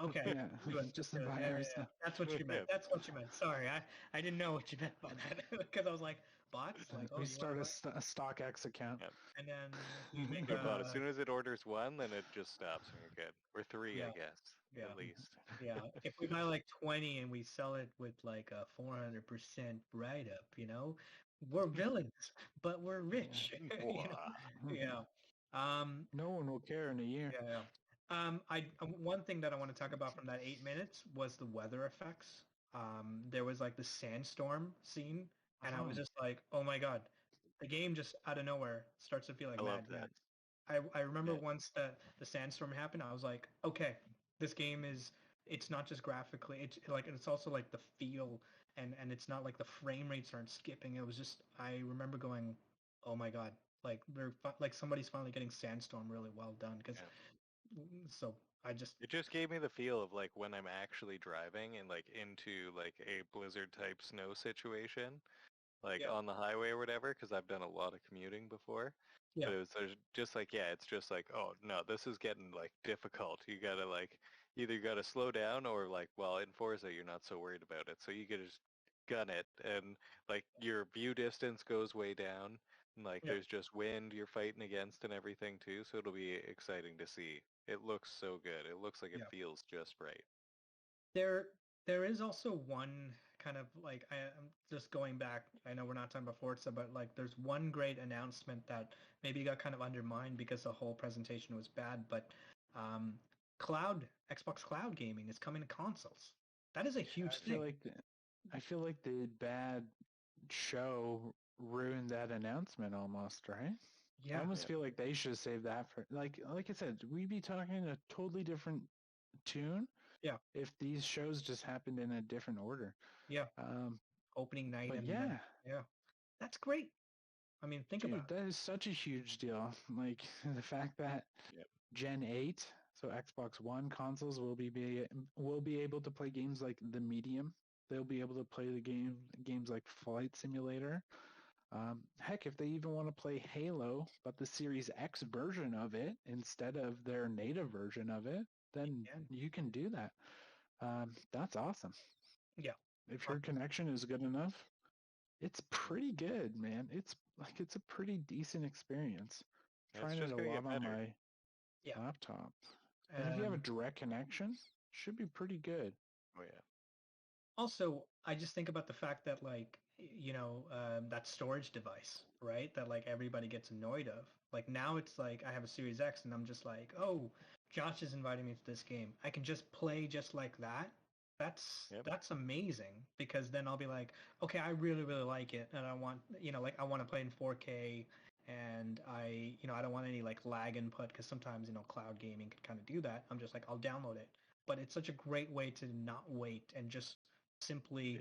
Okay. Yeah, Do it. just to Do it. buy Yeah, our yeah, stuff. That's what you meant. That's what you meant. Sorry, I didn't know what you meant by that because I was like bots. Like, oh, We you start wanna buy? a StockX account. Yep. And then we make Good bot. As soon as it orders one, then it just stops and you're good. Or three, Yeah. I guess, Yeah. at least. Yeah, if we buy like 20 and we sell it with like a 400% write-up, we're villains, but we're rich. Yeah. No one will care in a year. Yeah. One thing that I want to talk about from that 8 minutes was the weather effects. There was like the sandstorm scene, and I was just like, oh my God, the game just out of nowhere starts to feel like I love Mad that. Max. I remember once that the sandstorm happened, I was like, okay, this game it's not just graphically, it's also like the feel and it's not like the frame rates aren't skipping. It was just, I remember going, oh my God, like like somebody's finally getting Sandstorm really well done so I just, It just gave me the feel of like when I'm actually driving and like into like a blizzard type snow situation, like on the highway or whatever, because I've done a lot of commuting before. Yeah. But there's just like, it's just like, oh no, this is getting like difficult. You gotta like, either you gotta slow down or like, well, in Forza you're not so worried about it, so you could just gun it and like your view distance goes way down. And, like there's just wind you're fighting against and everything too, so it'll be exciting to see. It looks so good. It looks like it feels just right. There is also one kind of like, I'm just going back. I know we're not talking about Forza, but like there's one great announcement that maybe got kind of undermined because the whole presentation was bad. But Xbox Cloud gaming is coming to consoles. That is a huge thing. I feel like the bad show ruined that announcement almost, right? Yeah. I almost feel like they should save that for like I said, we'd be talking a totally different tune. Yeah. If these shows just happened in a different order. Yeah. Opening night and yeah. That's great. I mean, think about it. That is such a huge deal. Like the fact that Gen 8, so Xbox One consoles will be able to play games like The Medium. They'll be able to play the games like Flight Simulator. Heck, if they even want to play Halo, but the Series X version of it instead of their native version of it, then you can do that. That's awesome. Yeah. If your connection is good enough, it's pretty good, man. It's a pretty decent experience. Trying it a lot on my laptop. And if you have a direct connection, should be pretty good. Oh yeah. Also, I just think about the fact that like, that storage device, right? That like everybody gets annoyed of. Like now it's like I have a Series X and I'm just like, oh, Josh is inviting me to this game. I can just play just like that. That's amazing because then I'll be like, okay, I really, really like it. And I want, I want to play in 4K and I don't want any like lag input because sometimes, cloud gaming can kind of do that. I'm just like, I'll download it. But it's such a great way to not wait and just simply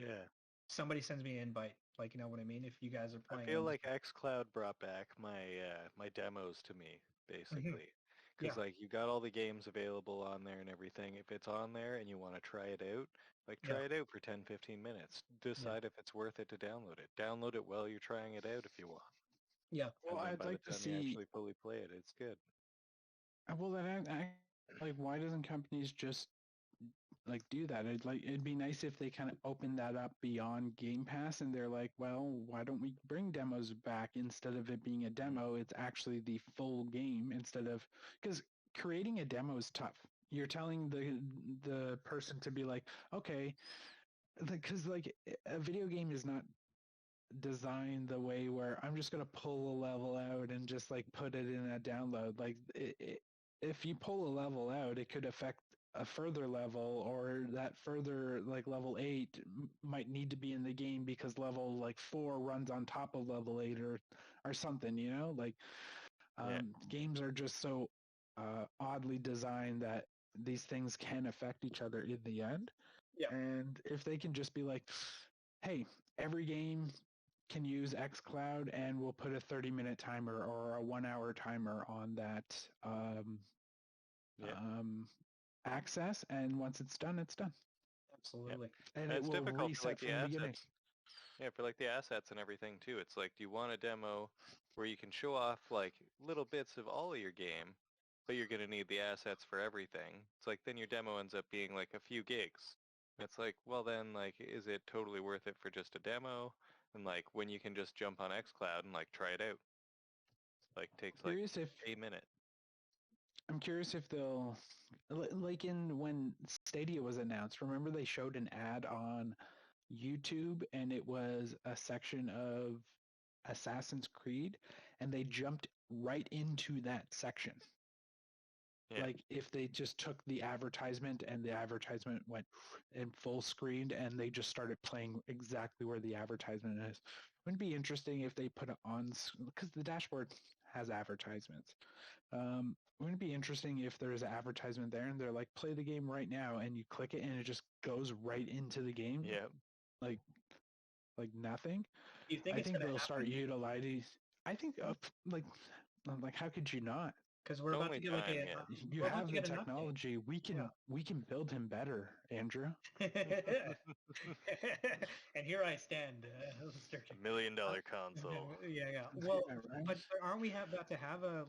somebody sends me an invite. Like, you know what I mean? If you guys are playing. I feel like xCloud brought back my demos to me, basically. Because like you got all the games available on there and everything. If it's on there and you want to try it out, like try it out for 10, 15 minutes. Decide if it's worth it to download it. Download it while you're trying it out if you want. Yeah. Well, I'd like to see. You actually fully play it, it's good. Well, then like, why doesn't companies just like do that? It'd be nice if they kind of open that up beyond Game Pass and they're like, well, why don't we bring demos back instead of it being a demo? It's actually the full game instead of, because creating a demo is tough. you're telling the person to be like, okay, because like a video game is not designed the way where I'm just gonna pull a level out and just like put it in a download. Like if you pull a level out, it could affect a further level, or that further like level 8 might need to be in the game because level like 4 runs on top of level 8 or something, you know? Like games are just so oddly designed that these things can affect each other in the end. Yeah. And if they can just be like, hey, every game can use xCloud and we'll put a 30-minute timer or a 1-hour timer on that access, and once it's done, it's done. Absolutely. And it's it will difficult for reset like the from the beginning. assets. Yeah, for like the assets and everything too. It's like, do you want a demo where you can show off like little bits of all of your game, but you're going to need the assets for everything? It's like then your demo ends up being like a few gigs. It's like, well then, like, is it totally worth it for just a demo? And like when you can just jump on xCloud and like try it out. Like takes like a minute. I'm curious if they'll, like in when Stadia was announced, remember they showed an ad on YouTube and it was a section of Assassin's Creed and they jumped right into that section. Yeah. Like if they just took the advertisement and the advertisement went in full screened and they just started playing exactly where the advertisement is. Wouldn't it be interesting if they put it on, because the dashboard has advertisements. Wouldn't it be interesting if there's an advertisement there and they're like, play the game right now, and you click it and it just goes right into the game? Yeah. Like nothing. Do you think I it's think going to they'll start happen? utilizing. I think like how could you not? Because we're about to get like a You we're about have to the get an technology. We can build him better, Andrew. update. And here I stand, searching. $1 million console. Yeah. Well, Yeah, right? but aren't we about to have a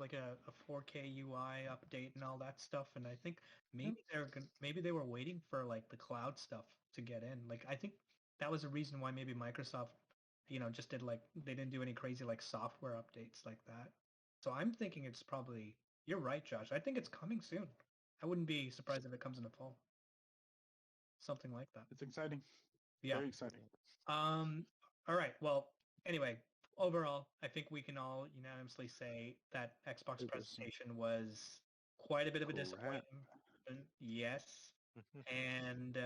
4K UI update and all that stuff? And I think maybe they were waiting for like the cloud stuff to get in. Like I think that was a reason why maybe Microsoft, just did like they didn't do any crazy like software updates like that. So I'm thinking it's probably, you're right, Josh. I think it's coming soon. I wouldn't be surprised if it comes in the fall. Something like that. It's exciting. Yeah. Very exciting. All right. Well, anyway, overall, I think we can all unanimously say that Xbox presentation was quite a bit of a disappointment. Yes. And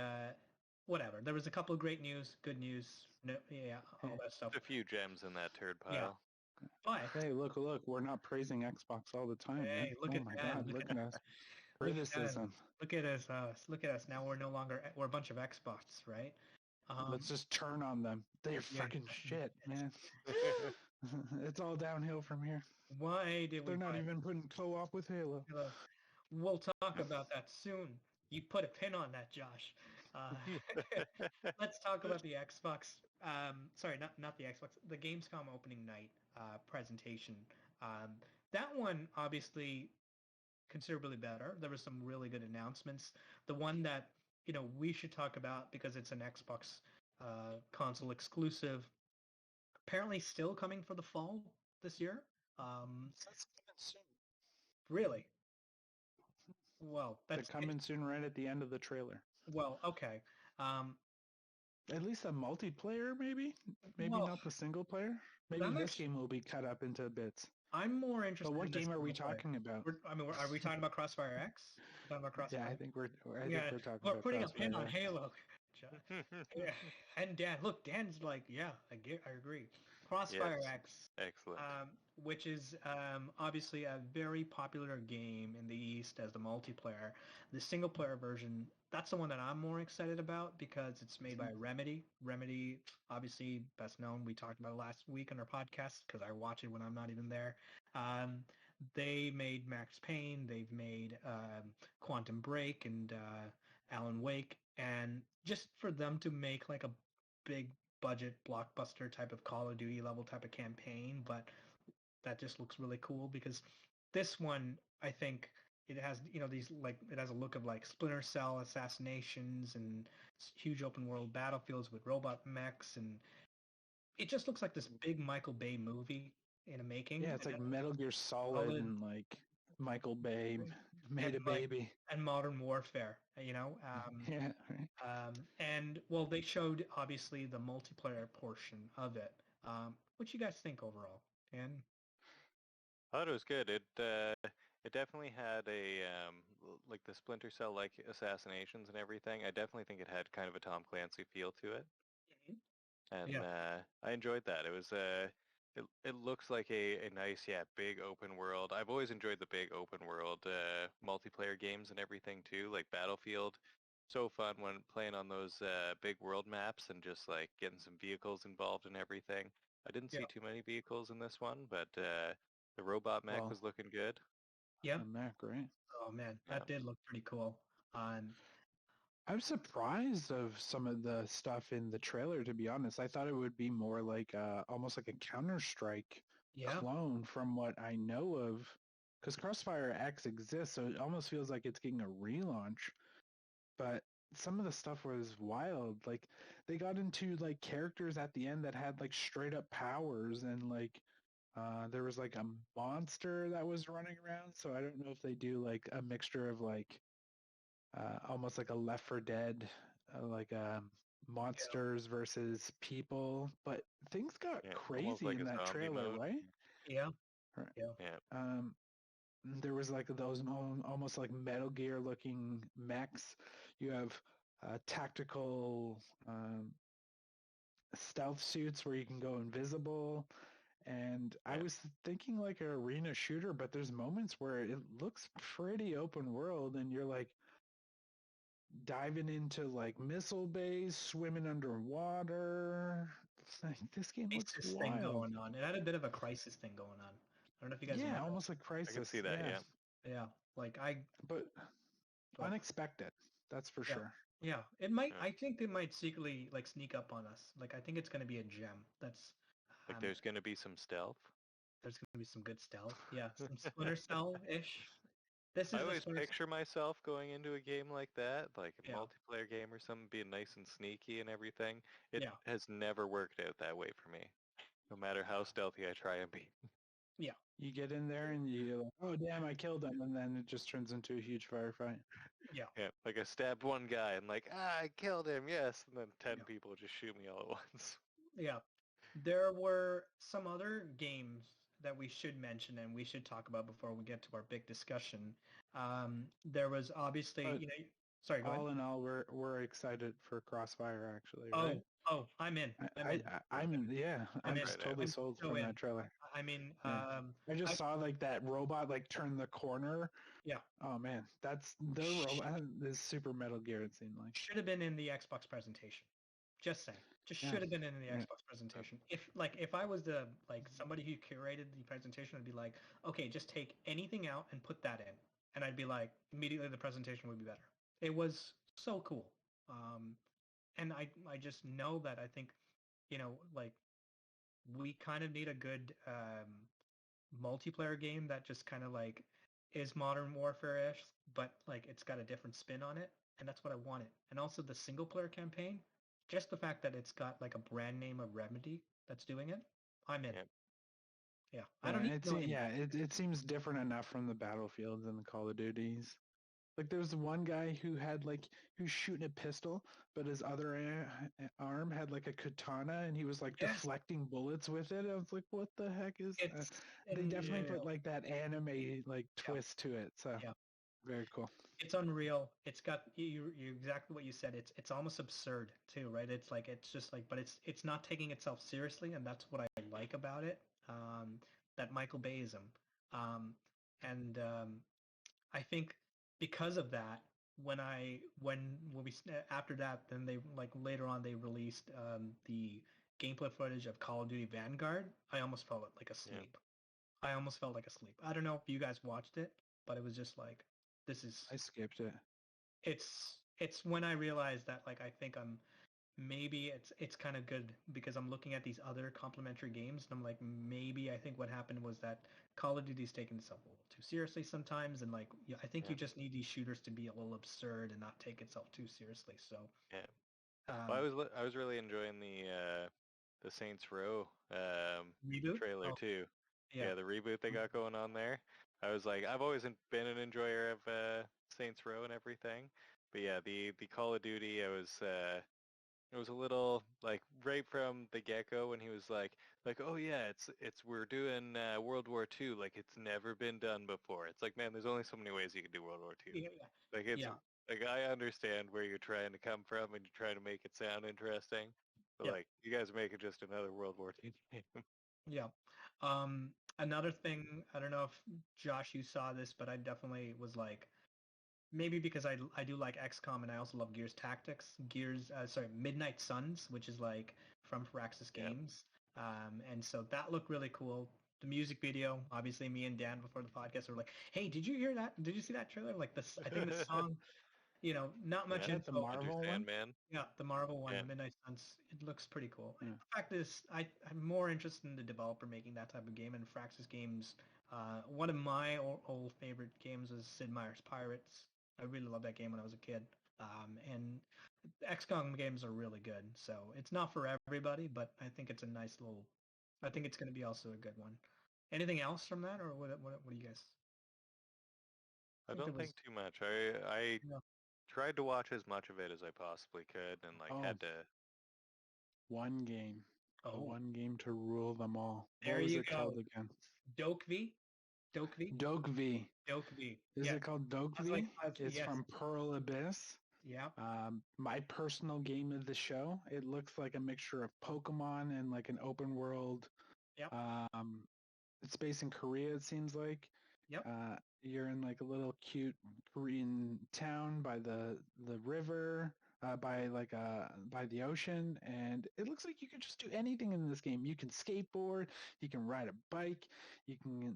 whatever. There was a couple of great news, good news, all that stuff. A few gems in that turd pile. Yeah. But hey, look, we're not praising Xbox all the time. Hey, man. look at my that. God, look at us. Criticism. Look at us. Look at us. Now we're no longer, we're a bunch of Xbox, right? Let's just turn on them. They're fucking shit, man. It's all downhill from here. Why did They're not even putting co-op with Halo? We'll talk about that soon. You put a pin on that, Josh. Let's talk about the Xbox. Sorry, not the Xbox. The GamesCom opening night presentation. That one obviously considerably better. There were some really good announcements. The one that we should talk about because it's an Xbox console exclusive. Apparently, still coming for the fall this year. That's coming soon. Really? Well, that's coming soon, right at the end of the trailer. Well, okay. At least a multiplayer, maybe not the single player. Maybe this game will be cut up into bits. I'm more interested. But what game are we talking about? Are we talking about Crossfire X? Talking about Crossfire? Yeah, I think we're talking about. We're putting a pin on Halo. Yeah. And Dan's like, yeah, I agree. Crossfire X. Excellent. Which is obviously a very popular game in the East as the multiplayer. The single player version, that's the one that I'm more excited about because it's made by Remedy. Remedy, obviously best known. We talked about it last week on our podcast because I watch it when I'm not even there. They made Max Payne. They've made Quantum Break and Alan Wake. And just for them to make like a big budget blockbuster type of Call of Duty level type of campaign, but that just looks really cool because this one, I think it has, these it has a look of like Splinter Cell assassinations and huge open world battlefields with robot mechs, and it just looks like this big Michael Bay movie in a making. Yeah, it's like Metal Gear Solid and like Michael Bay. Made a baby. and Modern Warfare, Yeah. Right. and well, they showed obviously the multiplayer portion of it. What you guys think overall? And I thought it was good. It definitely had like the Splinter Cell like assassinations and everything. I definitely think it had kind of a Tom Clancy feel to it, and yeah, I enjoyed that. It was it looks like a nice big open world. I've always enjoyed the big open world multiplayer games and everything too, like Battlefield. So fun when playing on those big world maps and just like getting some vehicles involved and everything. I didn't yeah, see too many vehicles in this one, but the robot mech Well, was looking good. yeah. a Mac, right? Oh man, Yeah. that did look pretty cool. And I'm surprised of some of the stuff in the trailer, to be honest. I thought it would be more like almost like a Counter-Strike yeah, clone from what I know of. Because Crossfire X exists, so it almost feels like it's getting a relaunch. But some of the stuff was wild. Like they got into like characters at the end that had like straight up powers and like there was like a monster that was running around. So I don't know if they do like a mixture of like almost like a Left 4 Dead, like monsters versus people. But things got Yeah, almost crazy like in a that zombie trailer, mode. right? yeah, Right. yeah, Yeah, Um, there was like those almost like Metal Gear looking mechs. You have tactical stealth suits where you can go invisible. And I yeah. was thinking like an arena shooter, but there's moments where it looks pretty open world and you're like diving into like missile bays, swimming underwater. It's like, this game looks Crisis thing wild. going on. It had a bit of a crisis thing going on. I don't know if you guys Yeah, remember. almost like I could Crisis. see that. Yeah, Yeah, Yeah, like but but unexpected. That's for yeah, sure. yeah. It might. yeah. I think it might secretly like sneak up on us. Like I think it's going to be a gem. That's Like um. there's gonna be some stealth. There's going to be some good stealth. Yeah, some Splinter Cell ish. This I is the always Splinter. picture myself going into a game like that, like a Yeah, multiplayer game or something, being nice and sneaky and everything. It yeah, has never worked out that way for me, no matter how stealthy I try and be. yeah. You get in there and you're like, oh damn, I killed him, and then it just turns into a huge firefight. Yeah, Yeah, like I stabbed one guy and like, I killed him, yes, and then 10 yeah, people just shoot me all at once. yeah. There were some other games that we should mention and we should talk about before we get to our big discussion. There was obviously, But sorry, go ahead. all in all, we're excited for Crossfire, actually, Oh, right? oh, I'm in. I'm in. I'm yeah, I'm I'm in. Right out. totally I'm sold so from in. that trailer. I mean, Yeah, I I just saw like that robot like turn the corner. yeah, Oh man, that's the robot is super Metal Gear. It seemed like. should have been in the Xbox presentation. Just saying. Just Yeah, should have been in the yeah. Xbox presentation. If I was the like somebody who curated the presentation, I'd be like, okay, just take anything out and put that in, and I'd be like, immediately the presentation would be better. It was so cool, and I just know that I think, like we kind of need a good multiplayer game that just kind of like is Modern Warfare-ish, but like it's got a different spin on it, and that's what I wanted. And also the single player campaign, just the fact that it's got like a brand name of Remedy that's doing it, I'm in. Yeah. Yeah, I Yeah, don't even know any. it seems different enough from the Battlefields and the Call of Duties. Like there was one guy who had like who's shooting a pistol, but his other arm had like a katana, and he was like Yes, deflecting bullets with it. I was like, what the heck is? it's They and definitely yeah, put like that anime like yeah, twist to it. So yeah. very cool. It's unreal. It's got you exactly what you said. It's almost absurd too, right? It's like it's just like, but it's not taking itself seriously, and that's what I like about it. That Michael Bayism, um, and I think because of that, when we after that, then they like later on they released the gameplay footage of Call of Duty Vanguard. I almost felt like Yeah. asleep. I almost felt like asleep. I don't know if you guys watched it, but it was just like this is I skipped it. it's when I realized that like I think I'm maybe it's kind of good because I'm looking at these other complementary games and I'm like maybe I think what happened was that Call of Duty's taken itself a little too seriously sometimes and like I think Yeah. you just need these shooters to be a little absurd and not take itself too seriously. So Yeah. Well, um, I was really enjoying the Saints Row reboot. trailer Oh too. yeah, Yeah, the reboot they got going on there. I was like, I've always been an enjoyer of Saints Row and everything, but yeah, the Call of Duty, it was a little like right from the get-go when he was like, oh yeah, it's we're doing World War II, like it's never been done before. It's like, man, there's only so many ways you can do World War II. Yeah, Like it's yeah, like I understand where you're trying to come from and you're trying to make it sound interesting, but yeah, like you guys are making just another World War II game. yeah. Another thing, I don't know if Josh, you saw this, but I definitely was like, maybe because I do like XCOM and I also love Gears Tactics. Midnight Suns, which is like from Firaxis Yeah. Games. And so that looked really cool. The music video, obviously, me and Dan before the podcast were like, "Hey, did you hear that? Did you see that trailer? Like this, I think the song, not Is much Yeah. that the info. Enter Marvel one? Sandman. Yeah, the Marvel one, Yeah. Midnight Suns, it looks pretty cool. Yeah. The fact is, I'm more interested in the developer making that type of game, and Firaxis Games. One of my old favorite games was Sid Meier's Pirates. I really loved that game when I was a kid. And XCOM games are really good, so it's not for everybody, but I think it's a nice little. I think it's going to be also a good one. Anything else from that, or what do you guys? I I think there don't was. think too much. I You know, tried to watch as much of it as I possibly could and like Oh, had to. one game. The oh, one game to rule them all. What there was you it go. called again? Dokvi, Dokvi, Dokvi. Dokvi. Is Yeah, it called I Dokvi? was It's yes. from Pearl Abyss. Yeah. My personal game of the show. It looks like a mixture of Pokemon and like an open world. Yep. Um, it's based in Korea, it seems like. Yep. You're in like a little cute Korean town by the river, by the ocean, and it looks like you can just do anything in this game. You can skateboard, you can ride a bike, you can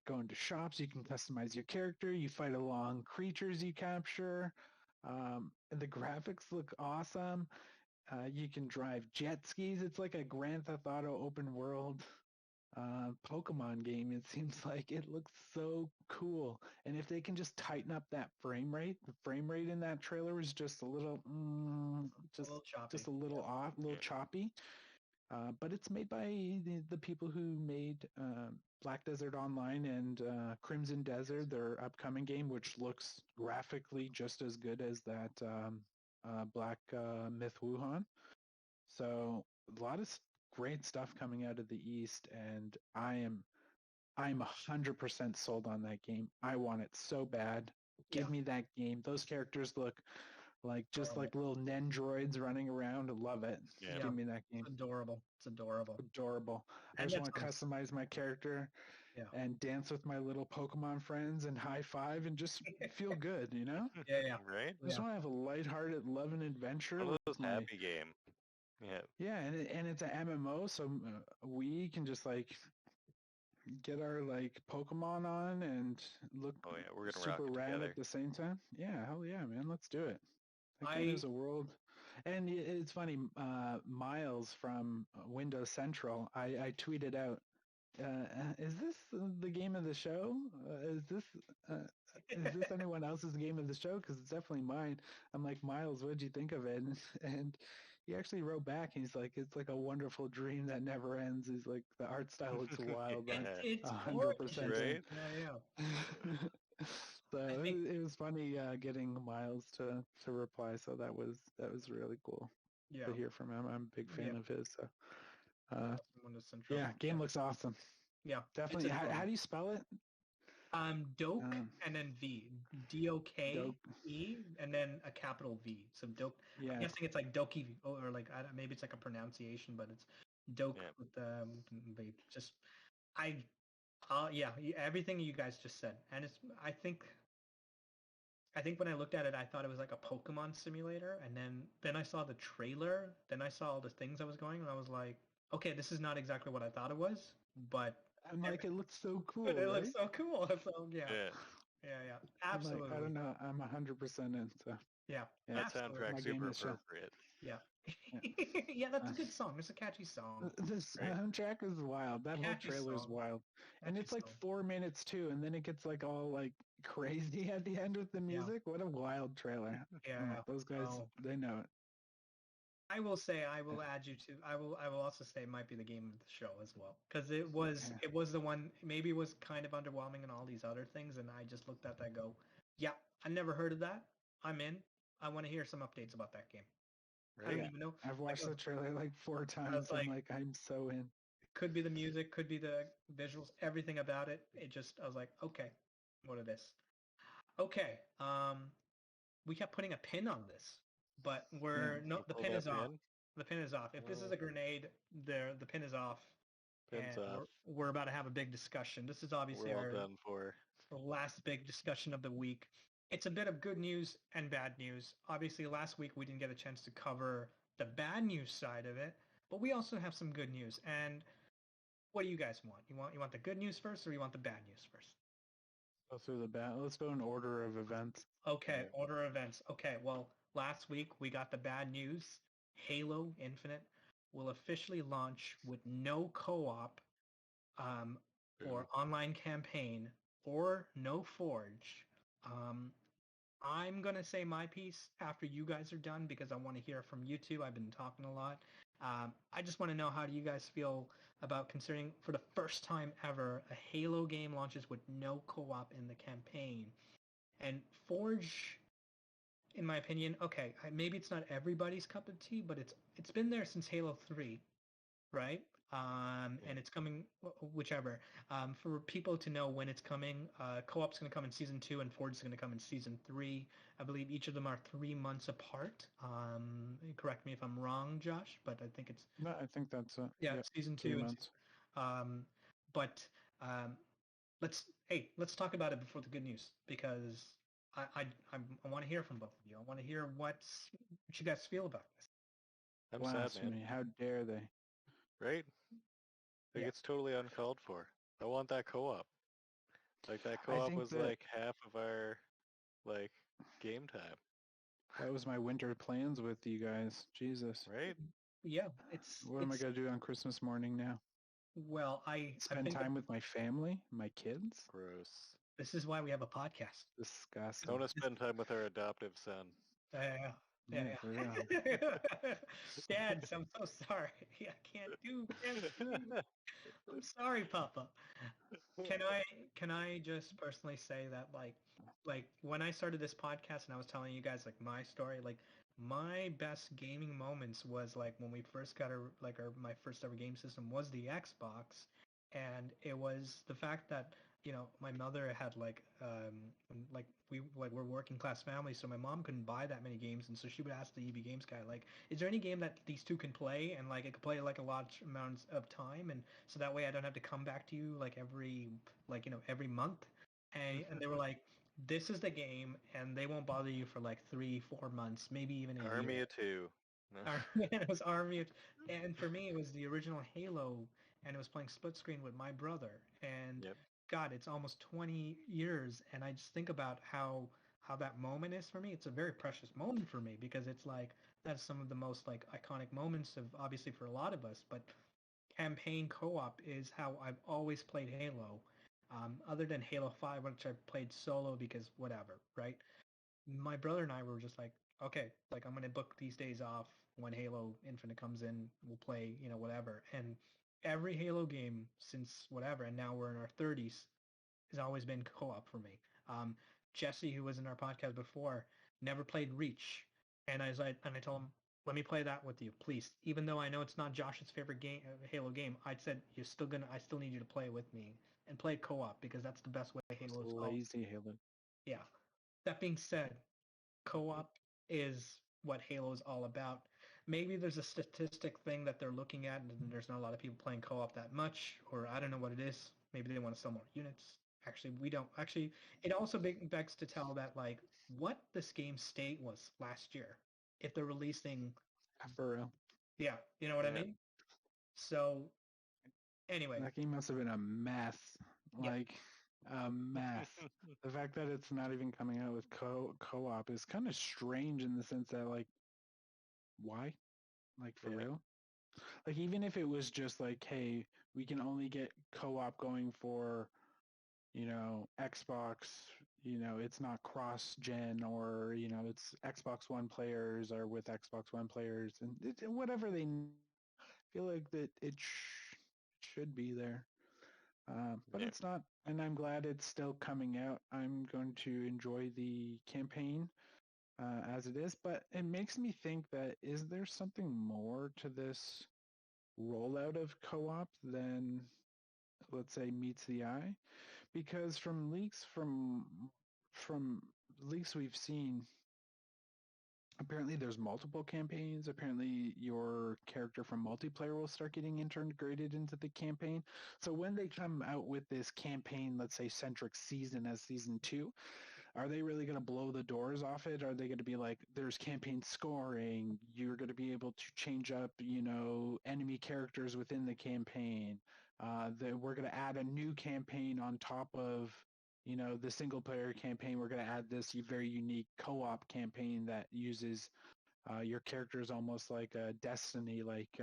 go into shops, you can customize your character, you fight along creatures you capture. And the graphics look awesome. You can drive jet skis. It's like a Grand Theft Auto open world Pokemon game. It seems like it looks so cool. And if they can just tighten up that frame rate, the frame rate in that trailer was just a little, A little choppy. just a little off, a little Yeah. choppy. But it's made by the people who made Black Desert Online and Crimson Desert, their upcoming game, which looks graphically just as good as that Black Myth Wuhan. So a lot of great stuff coming out of the East, and I'm 100% sold on that game. I want it so bad. Yeah. Give me that game. Those characters look like just Adorable. like little Nendroids running around. I love it. Yeah. Give me that game. It's adorable. It's adorable. Adorable. I And just that's want to customize my character Yeah. and dance with my little Pokemon friends and high five and just feel good, you know? Yeah. Right? I just Yeah. want to have a lighthearted love and adventure One of with those my happy game. Yeah. yeah, and it's an MMO, so we can just like get our like Pokemon on and look Oh yeah, we're gonna rock super it rad together. at the same time. Yeah, hell yeah, man, let's do it. That game I is a world. And it's funny, Miles from Windows Central, I tweeted out, is this the game of the show? Uh, is this anyone else's game of the show? Because it's definitely mine. I'm like, Miles, what'd you think of it? And he actually wrote back, and he's like, it's like a wonderful dream that never ends. He's like, the art style looks wild. I'm it's 100% gorgeous. in. Right? Yeah. So I think it was funny getting Miles to reply. So that was really cool yeah. to hear from him. I'm a big Yeah. fan of his. So Windows Central. yeah, game looks awesome. Yeah. Definitely. It's How adorable. do you spell it? Doke Um, and then V. DOKE Dope. and then a capital V. So Doke. I'm Yeah. guessing it's like Doki or like maybe it's like a pronunciation, but it's Doke Yeah. with the V. Just I yeah, everything you guys just said. And I think when I looked at it, I thought it was like a Pokemon simulator, and then I saw the trailer, then I saw all the things that was going, and I was like, okay, this is not exactly what I thought it was, but I'm like, it looks so cool, it right? looks so cool. So yeah, Yeah. yeah, I'm like, absolutely, I don't know. I'm 100% in. So yeah, yeah, That absolutely, my soundtrack's game super is show. appropriate. yeah, Yeah. yeah. That's a Uh, good song. It's a catchy song. the Right? soundtrack is wild. That whole Catchy trailer is song. wild, and Catchy it's like song. 4 minutes too, and then it gets like all like crazy at the end with the Yeah, music. What a wild trailer! yeah. I'm like, those guys, Oh, they know it. I will say I will add you to. I will also say it might be the game of the show as well because it was the one. Maybe it was kind of underwhelming and all these other things, and I just looked at that and go, yeah, I never heard of that. I'm in. I want to hear some updates about that game. I don't Right? even know. I've watched the trailer like 4 times. like- I'm like, I'm so in. Could be the music, could be the visuals, everything about it. It just I was like, okay, what is this? Okay, we kept putting a pin on this, but we're no. The Pull pin that is off. pin. The pin is off. If this is a grenade, the pin is off, Pin's and off. we're about to have a big discussion. This is obviously We're all our done for. last big discussion of the week. It's a bit of good news and bad news. Obviously, last week we didn't get a chance to cover the bad news side of it, but we also have some good news. And what do you guys want? You want the good news first, or you want the bad news first? Go through the bat. Let's go in order of events. Okay, Right. order of events. Okay, well, last week we got the bad news. Halo Infinite will officially launch with no co-op or online campaign or no Forge. I'm going to say my piece after you guys are done because I want to hear from you two. I've been talking a lot. I just want to know, how do you guys feel about considering for the first time ever a Halo game launches with no co-op in the campaign? And Forge, in my opinion, okay, maybe it's not everybody's cup of tea, but it's been there since Halo 3, right? And it's coming, whichever. For people to know when it's coming, co-op's going to come in Season 2 and Forge is going to come in Season 3. I believe each of them are 3 months apart. Correct me if I'm wrong, Josh, but I think it's... No, I think that's yep, Season 2 3 and months. but let's talk about it before the good news, because I want to hear from both of you. I want to hear what you guys feel about this. I'm sad, man. Blasphemy. How dare they? Right? Like, Yeah. it's totally uncalled for. I want that co-op. Like, that co-op think was that- like half of our, like, game time. That was my winter plans with you guys. Jesus. Right? Yeah, What am I going to do on Christmas morning now? well, I Spend think time with my family, my kids? Gross. this is why we have a podcast. Disgusting. I want to spend time with our adoptive son. Yeah. For real. Dads, I'm so sorry. I can't do. I'm sorry, Papa. Can I just personally say that like when I started this podcast and I was telling you guys like my story, like my best gaming moments was like when we first got my first ever game system was the Xbox, and it was the fact that my mother had we're working class family, so my mom couldn't buy that many games, and so she would ask the EB Games guy, like, is there any game that these two can play, and like it could play like a large amounts of time, and so that way I don't have to come back to you like every month, and they were like, this is the game, and they won't bother you for like 3-4 months, maybe even a Army year. of Two. It was Army, and for me it was the original Halo, and it was playing split screen with my brother, and Yep. God, it's almost 20 years, and I just think about how that moment is for me. It's a very precious moment for me because it's like that's some of the most like iconic moments of obviously for a lot of us, but campaign co-op is how I've always played Halo. Other than Halo 5, which I've played solo because whatever, right? My brother and I were just like, okay, like I'm gonna book these days off when Halo Infinite comes in. We'll play, whatever. And every Halo game since whatever, and now we're in our 30s, has always been co-op for me. Jesse, who was in our podcast before, never played Reach, and I told him, let me play that with you, please. Even though I know it's not Josh's favorite game, Halo game, I said I still need you to play with me and play co-op because that's the best way Halo is called. Lazy Halo. Yeah. That being said, co-op is what Halo is all about. Maybe there's a statistic thing that they're looking at and there's not a lot of people playing co-op that much, or I don't know what it is. Maybe they want to sell more units. Actually, we don't. Actually, it also begs to tell that like what this game's state was last year. If they're releasing... For real. Yeah, you know what I mean? So, anyway. That game must have been a mess. Yep. Like, a mess. The fact that it's not even coming out with co-op is kind of strange in the sense that, like, why? Like, for real? Like, even if it was just like, hey, we can only get co-op going for, Xbox, it's not cross-gen, or, it's Xbox One players are with Xbox One players, and whatever they feel like that should be there. But Yeah. it's not, and I'm glad it's still coming out. I'm going to enjoy the campaign as it is, but it makes me think that is there something more to this rollout of co-op than, let's say, meets the eye? Because from leaks we've seen, apparently there's multiple campaigns. Apparently your character from multiplayer will start getting integrated into the campaign. So when they come out with this campaign, let's say centric season as season 2, are they really going to blow the doors off it? Are they going to be like, there's campaign scoring, you're going to be able to change up, enemy characters within the campaign, that we're going to add a new campaign on top of, the single player campaign. We're going to add this very unique co-op campaign that uses your characters almost like a Destiny, like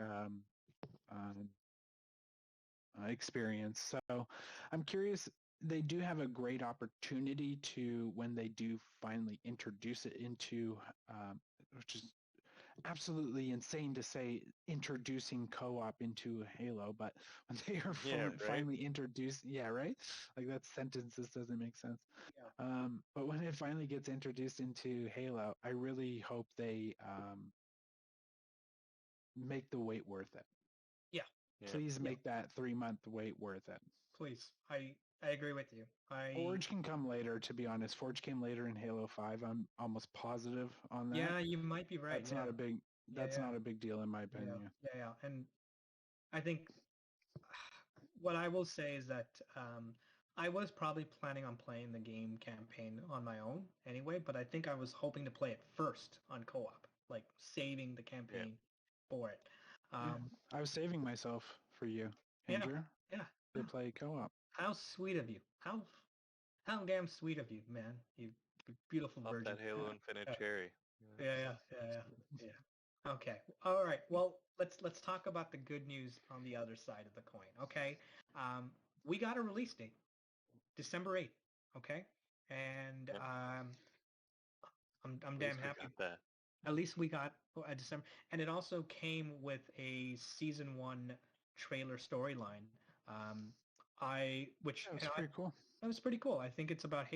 experience. So I'm curious. They do have a great opportunity to, when they do finally introduce it into, which is absolutely insane to say, introducing co-op into Halo, but when they are finally introduced, right? Like that sentence just doesn't make sense. Yeah. But when it finally gets introduced into Halo, I really hope they make the wait worth it. Yeah. Please make that 3-month wait worth it. Please. I agree with you. Forge can come later, to be honest. Forge came later in Halo 5. I'm almost positive on that. Yeah, you might be right. That's not a big not a big deal in my opinion. Yeah. And I think what I will say is that I was probably planning on playing the game campaign on my own anyway, but I think I was hoping to play it first on co-op, like saving the campaign for it. I was saving myself for you, Andrew. Yeah. To play co-op. How sweet of you. How damn sweet of you, man. You beautiful Pop virgin. that Halo Infinite cherry. Yeah. Okay. All right. Well, let's talk about the good news on the other side of the coin. Okay. We got a release date, December 8th. Okay. And I'm damn happy. That. At least we got a December, and it also came with a season 1 trailer storyline. Which was pretty cool. That was pretty cool. I think it's about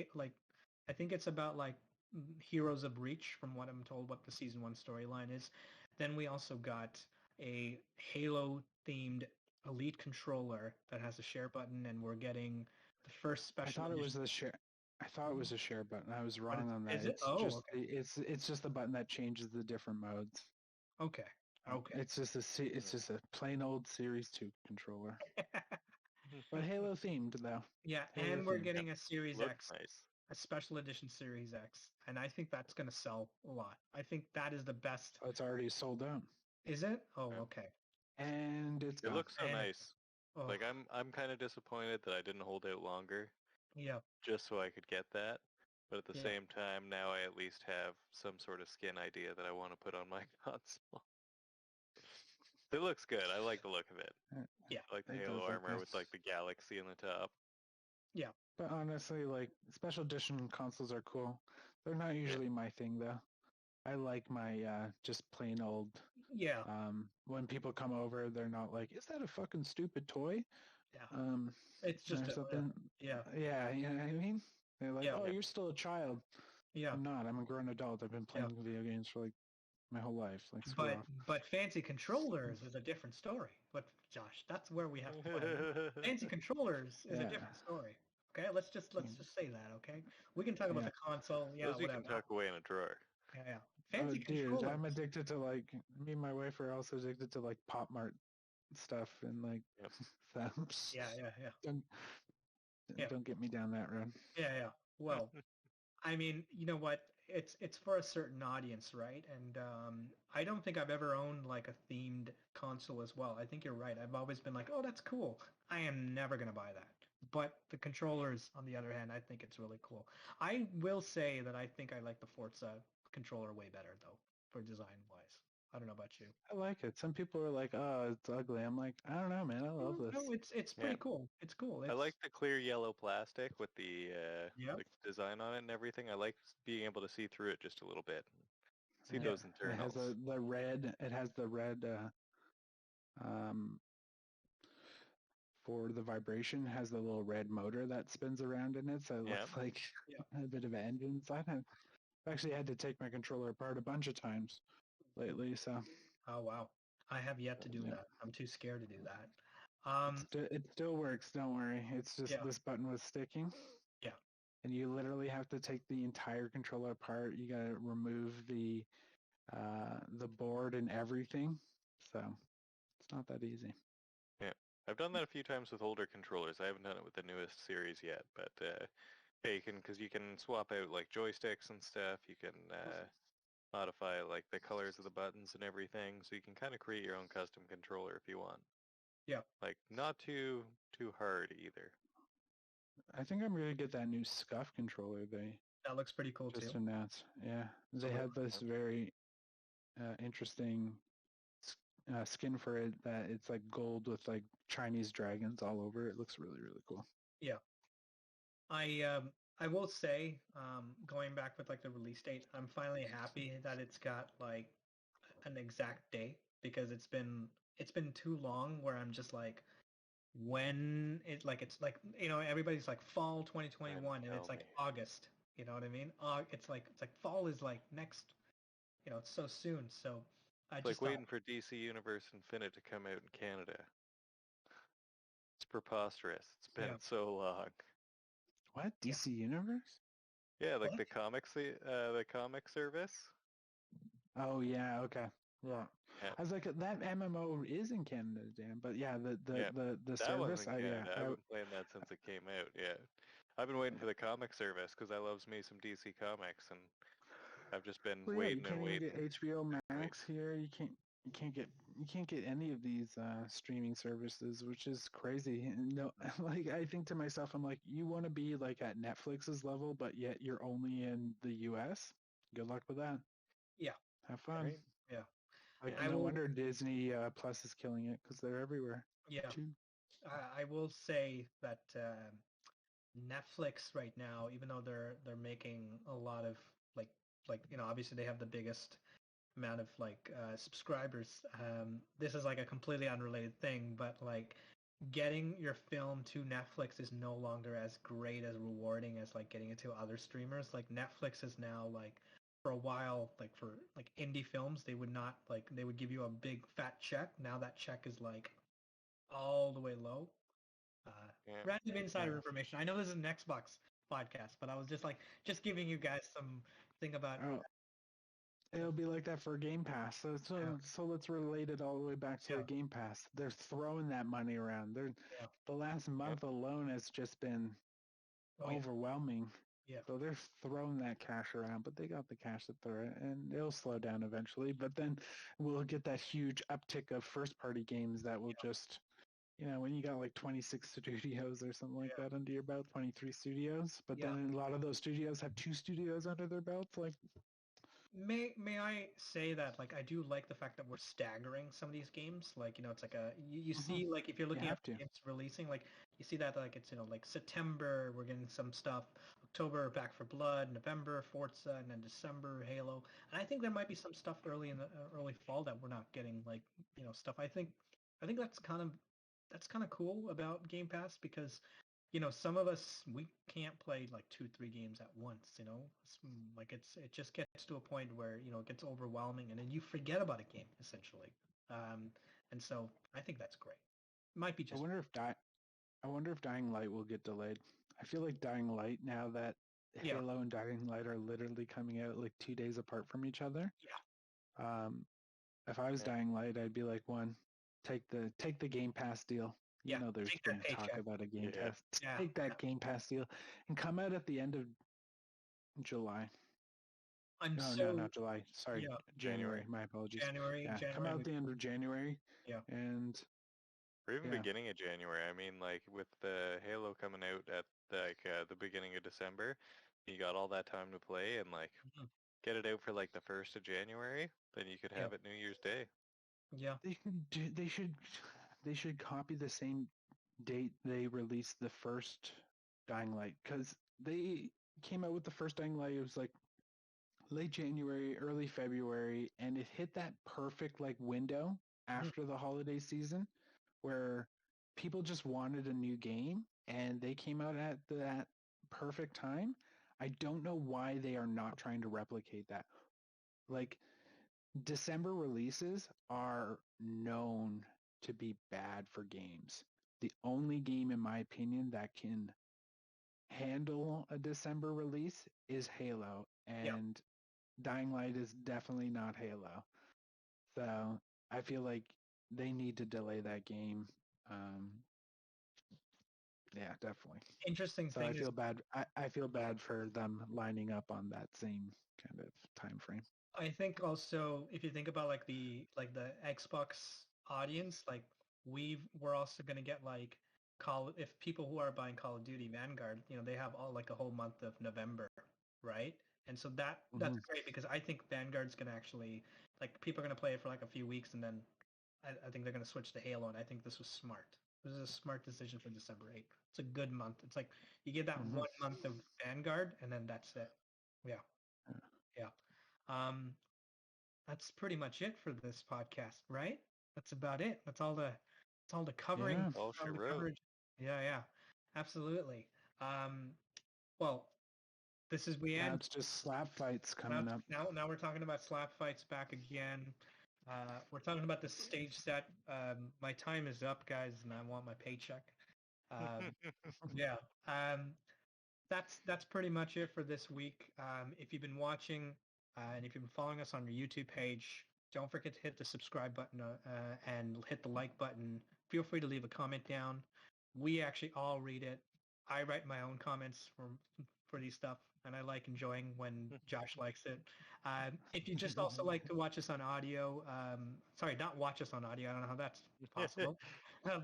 Heroes of Reach, from what I'm told, what the season 1 storyline is. Then we also got a Halo themed Elite controller that has a share button, and we're getting the first special. I thought it was the share. I thought it was a share button. I was wrong on that. Is it? It's just the button that changes the different modes. Okay. It's just a plain old Series 2 controller. But Halo themed though. Yeah, and we're getting a Series X, nice. A special edition Series X, and I think that's going to sell a lot. I think that is the best. Oh, it's already sold out. Is it? Oh, okay. And it looks so nice. Like I'm kind of disappointed that I didn't hold out longer. Yeah. Just so I could get that. But at the same time, now I at least have some sort of skin idea that I want to put on my console. It looks good. I like the look of it. Yeah. I like the Halo armor with like the galaxy in the top. Yeah. But honestly, like, special edition consoles are cool. They're not usually my thing though. I like my just plain old. Yeah. When people come over, they're not like, "Is that a fucking stupid toy?" Yeah. It's just something. Yeah. Yeah, you know what I mean? They're like, "Oh, you're still a child." Yeah. I'm not. I'm a grown adult. I've been playing video games for like my whole life. Like, but fancy controllers is a different story. But Josh, that's where we have to play. Fancy controllers is a different story. Okay, let's just say that. Okay, we can talk about the console. Yeah, those you can tuck away in a drawer. Yeah. Fancy controllers. Dude, I'm addicted to, like, me and my wife are also addicted to like Pop Mart stuff and like thumbs. Yeah. Don't get me down that road. Yeah. Well, I mean, you know what? It's for a certain audience, right? And I don't think I've ever owned like a themed console as well. I think you're right. I've always been like, oh, that's cool. I am never going to buy that. But the controllers, on the other hand, I think it's really cool. I will say that I think I like the Forza controller way better, though, for design-wise. I don't know about you. I like it. Some people are like, "Oh, it's ugly." I'm like, I don't know, man. I love this. No, it's Yeah. pretty cool. It's cool. I It's like the clear yellow plastic with the yep. design on it and everything. I like being able to see through it just a little bit. See Yeah. those It has internals. the red. It has the red. Um, for the vibration, has the little red motor that spins around in it, so it Yeah. looks like Yeah. a bit of an engine. So I've actually had to take my controller apart a bunch of times lately. So Oh wow. I have yet to do yeah. that. I'm too scared to do that. It still works. Don't worry. It's just Yeah. this button was sticking, Yeah. and you literally have to take the entire controller apart. You got to remove the board and everything. So it's not that easy. Yeah. I've done that a few times with older controllers. I haven't done it with the newest series yet, but yeah, you can swap out like joysticks and stuff. You can modify like the colors of the buttons and everything, so you can kind of create your own custom controller if you want. Yeah. Like not too hard either. I think I'm gonna get that new Scuff controller they That looks pretty cool too. just announced. Yeah, they So had this very interesting skin for it that it's like gold with like Chinese dragons all over. It looks really really cool. yeah. I will say, going back with like the release date, I'm finally happy that it's got like an exact date because it's been too long where I'm just like when it's like everybody's like fall Man, 2021 and tell it's like me. August, you know what I mean? It's like fall is like next, it's so soon. So I It's like just thought, waiting for DC Universe Infinite to come out in Canada. It's preposterous. It's yeah. been so long. What Yeah. DC Universe? Yeah, like What? the comic service. Oh yeah, okay, yeah. Yeah, I was like that MMO is in Canada, Dan, but yeah, yeah. the That one's service. in Canada. I've been playing that since it came out. Yeah, I've been waiting for the comic service because I loves me some DC comics, and I've just been Well, yeah, you waiting and can't even waiting. get HBO Wait. Max here. You can't get any of these streaming services, which is crazy. And no, like I think to myself, I'm like, you want to be like at Netflix's level, but yet you're only in the U.S. Good luck with that. Yeah. Have fun. Right? Yeah. Like I no will. wonder Disney Plus is killing it because they're everywhere Yeah. too. I will say that Netflix right now, even though they're making a lot of like obviously they have the biggest amount of like subscribers. This is like a completely unrelated thing, but like getting your film to Netflix is no longer as great as rewarding as like getting it to other streamers. Like Netflix is now like for a while, like for like indie films, they would not like they would give you a big fat check. Now that check is like all the way low. Uh, Yeah. Random insider Yeah. information. I know this is an Xbox podcast, but I was just giving you guys some thing about. Oh, it'll be like that for Game Pass. Yeah, So let's relate it all the way back to yeah, the Game Pass. They're throwing that money around. yeah. The last month alone has just been Oh yeah, overwhelming. yeah, So they're throwing that cash around, but they got the cash to throw it, and it'll slow down eventually. But then we'll get that huge uptick of first-party games that will yeah, just, when you got like 26 studios or something like yeah. that under your belt, 23 studios. But Yeah. then a lot of those studios have 2 studios under their belts. Like, May I say that like I do like the fact that we're staggering some of these games. Like it's like you mhm, see like if you're you looking at have to. games releasing, like you see that like it's like September we're getting some stuff, October Back for Blood, November Forza, and then December Halo. And I think there might be some stuff early in the early fall that we're not getting like stuff. I think that's kind of cool about Game Pass because some of us we can't play like 2 3 games at once. Like it just gets to a point where it gets overwhelming and then you forget about a game essentially. And so I think that's great. Might be I just wonder if I wonder if Dying Light will get delayed. I feel like Dying Light, now that yeah, Halo and Dying Light are literally coming out like 2 days apart from each other. yeah, Um, if I was Yeah. Dying Light, I'd be like, one, take the Game Pass deal. yeah. There's Take been that talk paycheck. about a Game Yeah. Pass. Yeah, Take yeah. that Game Pass deal and come out at the end of July. I'm No, no, so not July. Sorry, yeah. January. January. My apologies. January, Yeah, come January. out at the end of January, Yeah, and Or even yeah, beginning of January. I mean, like with the Halo coming out at the beginning of December, you got all that time to play, and like mhm, get it out for like the 1st of January, then you could have it New Year's Day. Yeah. They should copy the same date they released the first Dying Light, because they came out with the first Dying Light. It was like late January, early February, and it hit that perfect like window after the holiday season where people just wanted a new game, and they came out at that perfect time. I don't know why they are not trying to replicate that. Like, December releases are known to be bad for games. The only game, in my opinion, that can handle a December release is Halo, and Dying Light is definitely not Halo. So I feel like they need to delay that game. Yeah, definitely. Interesting So thing I is, feel bad. I feel bad for them lining up on that same kind of time frame. I think also if you think about like the Xbox audience, like we're also gonna get like if people who are buying Call of Duty Vanguard, they have all like a whole month of November, right? And so that's great because I think Vanguard's gonna actually like people are gonna play it for like a few weeks and then I think they're gonna switch to Halo, and I think this was smart. This is a smart decision for December 8th. It's a good month. It's like you get that 1 month of Vanguard and then that's it. Yeah. Yeah. That's pretty much it for this podcast, right? That's about it. That's all the covering. Yeah. All she all the wrote. coverage. Yeah, absolutely. Well, this is we Now end. it's just slap fights coming up. Now we're talking about slap fights back again. We're talking about the stage set. My time is up, guys, and I want my paycheck. Yeah. That's pretty much it for this week. If you've been watching and if you've been following us on our YouTube page, don't forget to hit the subscribe button and hit the like button. Feel free to leave a comment down. We actually all read it. I write my own comments for these stuff, and I like enjoying when Josh likes it. If you just also like to watch us on audio, sorry, not watch us on audio. I don't know how that's possible.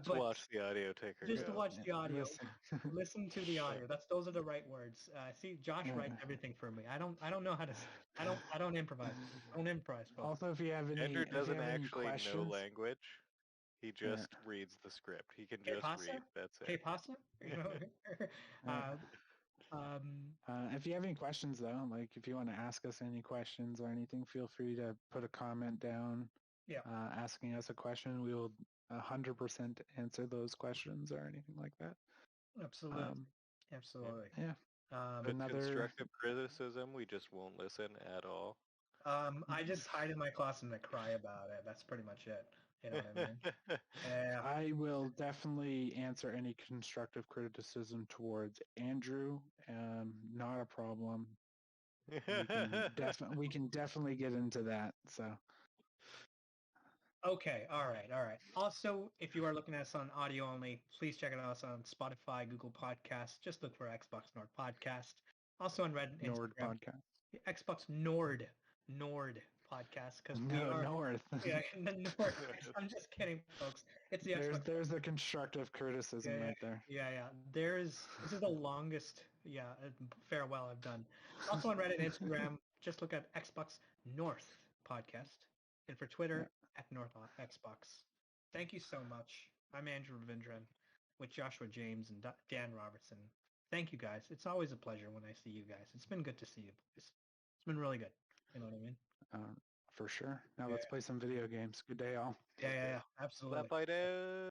Just watch the audio ticker just to go. watch the audio. Listen. Listen to the audio. Those are the right words. See, Josh writes everything for me. I don't know how to. I don't improvise. I don't improvise, folks. Also, if you have Andrew any doesn't actually know questions, language. He just reads the script. He can just read. That's it. Que pasa? If you have any questions, though, like if you want to ask us any questions or anything, feel free to put a comment down. Yeah. Asking us a question, we will 100% answer those questions or anything like that. Absolutely. Absolutely. Yeah. Constructive criticism, we just won't listen at all. I just hide in my closet and I cry about it. That's pretty much it. You know what I mean? Yeah. I will definitely answer any constructive criticism towards Andrew. Not a problem. We can definitely get into that. So. Okay, all right. Also, if you are looking at us on audio only, please check out us on Spotify, Google Podcasts. Just look for Xbox Nord Podcast. Also on Reddit, Nord Instagram. Podcast. Xbox Nord Podcast because we are North. Yeah, the North. I'm just kidding, folks. It's the Xbox. There's the constructive criticism right there. Yeah. This is the longest farewell I've done. Also on Reddit, Instagram. Just look at Xbox North Podcast, and for Twitter. At North Xbox. Thank you so much. I'm Andrew Ravindran with Joshua James and Dan Robertson. Thank you, guys. It's always a pleasure when I see you guys. It's been good to see you boys. It's been really good. You know what I mean? For sure. Now let's play some video games. Good day, all. Yeah. Absolutely. Slap fight.